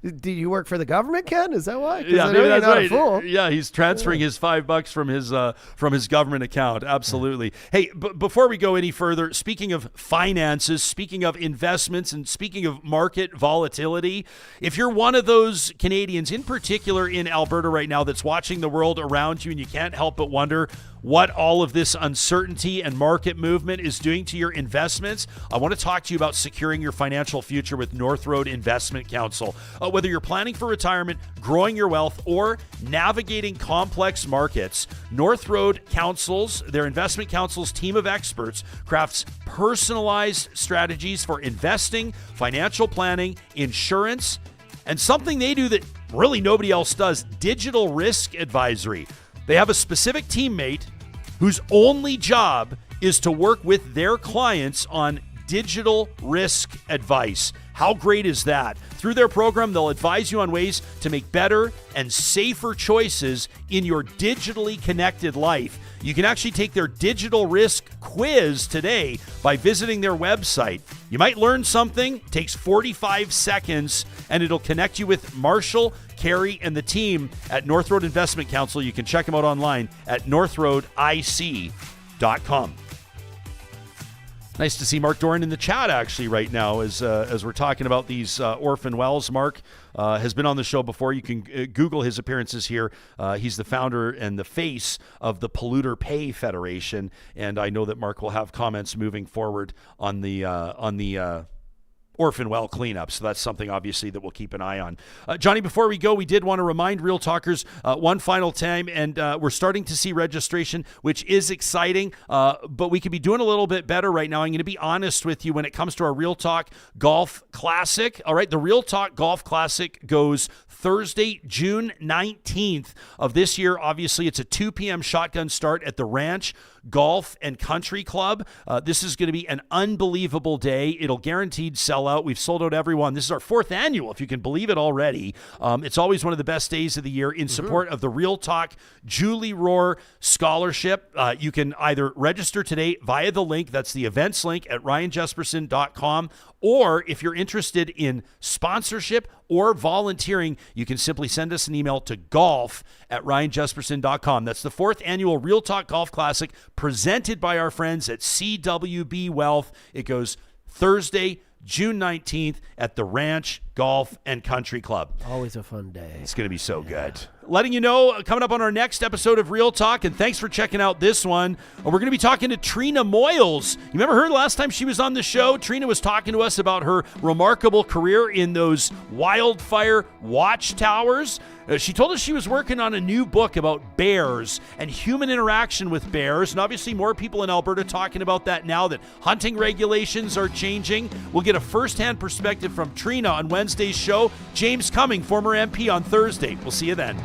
[SPEAKER 4] Do you work for the government, Ken? Is that why?
[SPEAKER 3] Yeah,
[SPEAKER 4] I know
[SPEAKER 3] that's
[SPEAKER 4] you're not
[SPEAKER 3] right.
[SPEAKER 4] a fool.
[SPEAKER 3] Yeah, he's transferring his $5 from his government account. Absolutely. Hey, before we go any further, speaking of finances, speaking of investments, and speaking of market volatility, if you're one of those Canadians, in particular in Alberta right now, that's watching the world around you and you can't help but wonder what all of this uncertainty and market movement is doing to your investments, I want to talk to you about securing your financial future with North Road Investment Council. Whether you're planning for retirement, growing your wealth, or navigating complex markets, North Road Council's, their investment council's team of experts, crafts personalized strategies for investing, financial planning, insurance, and something they do that really nobody else does, digital risk advisory. They have a specific teammate whose only job is to work with their clients on digital risk advice. How great is that? Through their program, they'll advise you on ways to make better and safer choices in your digitally connected life. You can actually take their digital risk quiz today by visiting their website. You might learn something, it takes 45 seconds, and it'll connect you with Marshall, Carrie, and the team at North Road Investment Council. You can check them out online at northroadic.com. Nice to see Mark Doran in the chat actually right now as we're talking about these orphan wells. Mark has been on the show before. You can Google his appearances here. He's the founder and the face of the Polluter Pay Federation, and I know that Mark will have comments moving forward on the orphan well cleanup. So that's something obviously that we'll keep an eye on. Johnny, before we go, we did want to remind Real Talkers one final time, and we're starting to see registration, which is exciting, but we could be doing a little bit better right now. I'm going to be honest with you when it comes to our Real Talk Golf Classic. All right, the Real Talk Golf Classic goes Thursday, June 19th of this year. Obviously, it's a 2 p.m. shotgun start at the Ranch Golf and Country Club. This is going to be an unbelievable day. It'll guaranteed sell out. We've sold out everyone. This is our 4th annual, if you can believe it already. It's always one of the best days of the year in support of the Real Talk Julie Rohr Scholarship. You can either register today via the link, that's the events link at ryanjesperson.com, or if you're interested in sponsorship or volunteering, you can simply send us an email to golf@ryanjesperson.com. That's the 4th annual Real Talk Golf Classic presented by our friends at CWB Wealth. It goes Thursday, June 19th at the Ranch Golf and Country Club.
[SPEAKER 4] Always a fun day.
[SPEAKER 3] It's going to be so good. Letting you know, coming up on our next episode of Real Talk, and thanks for checking out this one, we're going to be talking to Trina Moyles. You remember her last time she was on the show? Trina was talking to us about her remarkable career in those wildfire watchtowers. She told us she was working on a new book about bears and human interaction with bears, and obviously more people in Alberta talking about that now that hunting regulations are changing. We'll get a first-hand perspective from Trina on Wednesday's show. James Cumming, former MP, on Thursday. We'll see you then.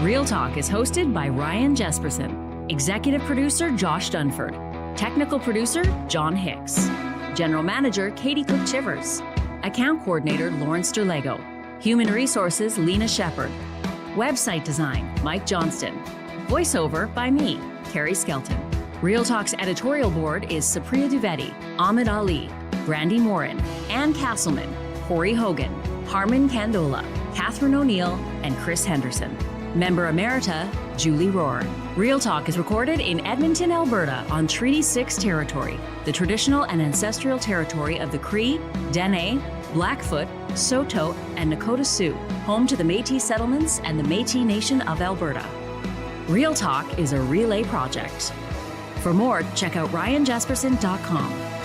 [SPEAKER 2] Real Talk is hosted by Ryan Jesperson, executive producer Josh Dunford, technical producer John Hicks, general manager Katie Cook-Chivers, account coordinator Lawrence Derlego, Human Resources, Lena Shepard. Website design, Mike Johnston. Voiceover by me, Carrie Skelton. Real Talk's editorial board is Supriya Dwivedi, Ahmed Ali, Brandy Morin, Ann Castleman, Corey Hogan, Harman Kandola, Catherine O'Neill, and Chris Henderson. Member Emerita, Julie Rohr. Real Talk is recorded in Edmonton, Alberta on Treaty 6 territory, the traditional and ancestral territory of the Cree, Dene, Blackfoot, Saulteaux, and Nakota Sioux, home to the Métis settlements and the Métis Nation of Alberta. Real Talk is a relay project. For more, check out ryanjesperson.com.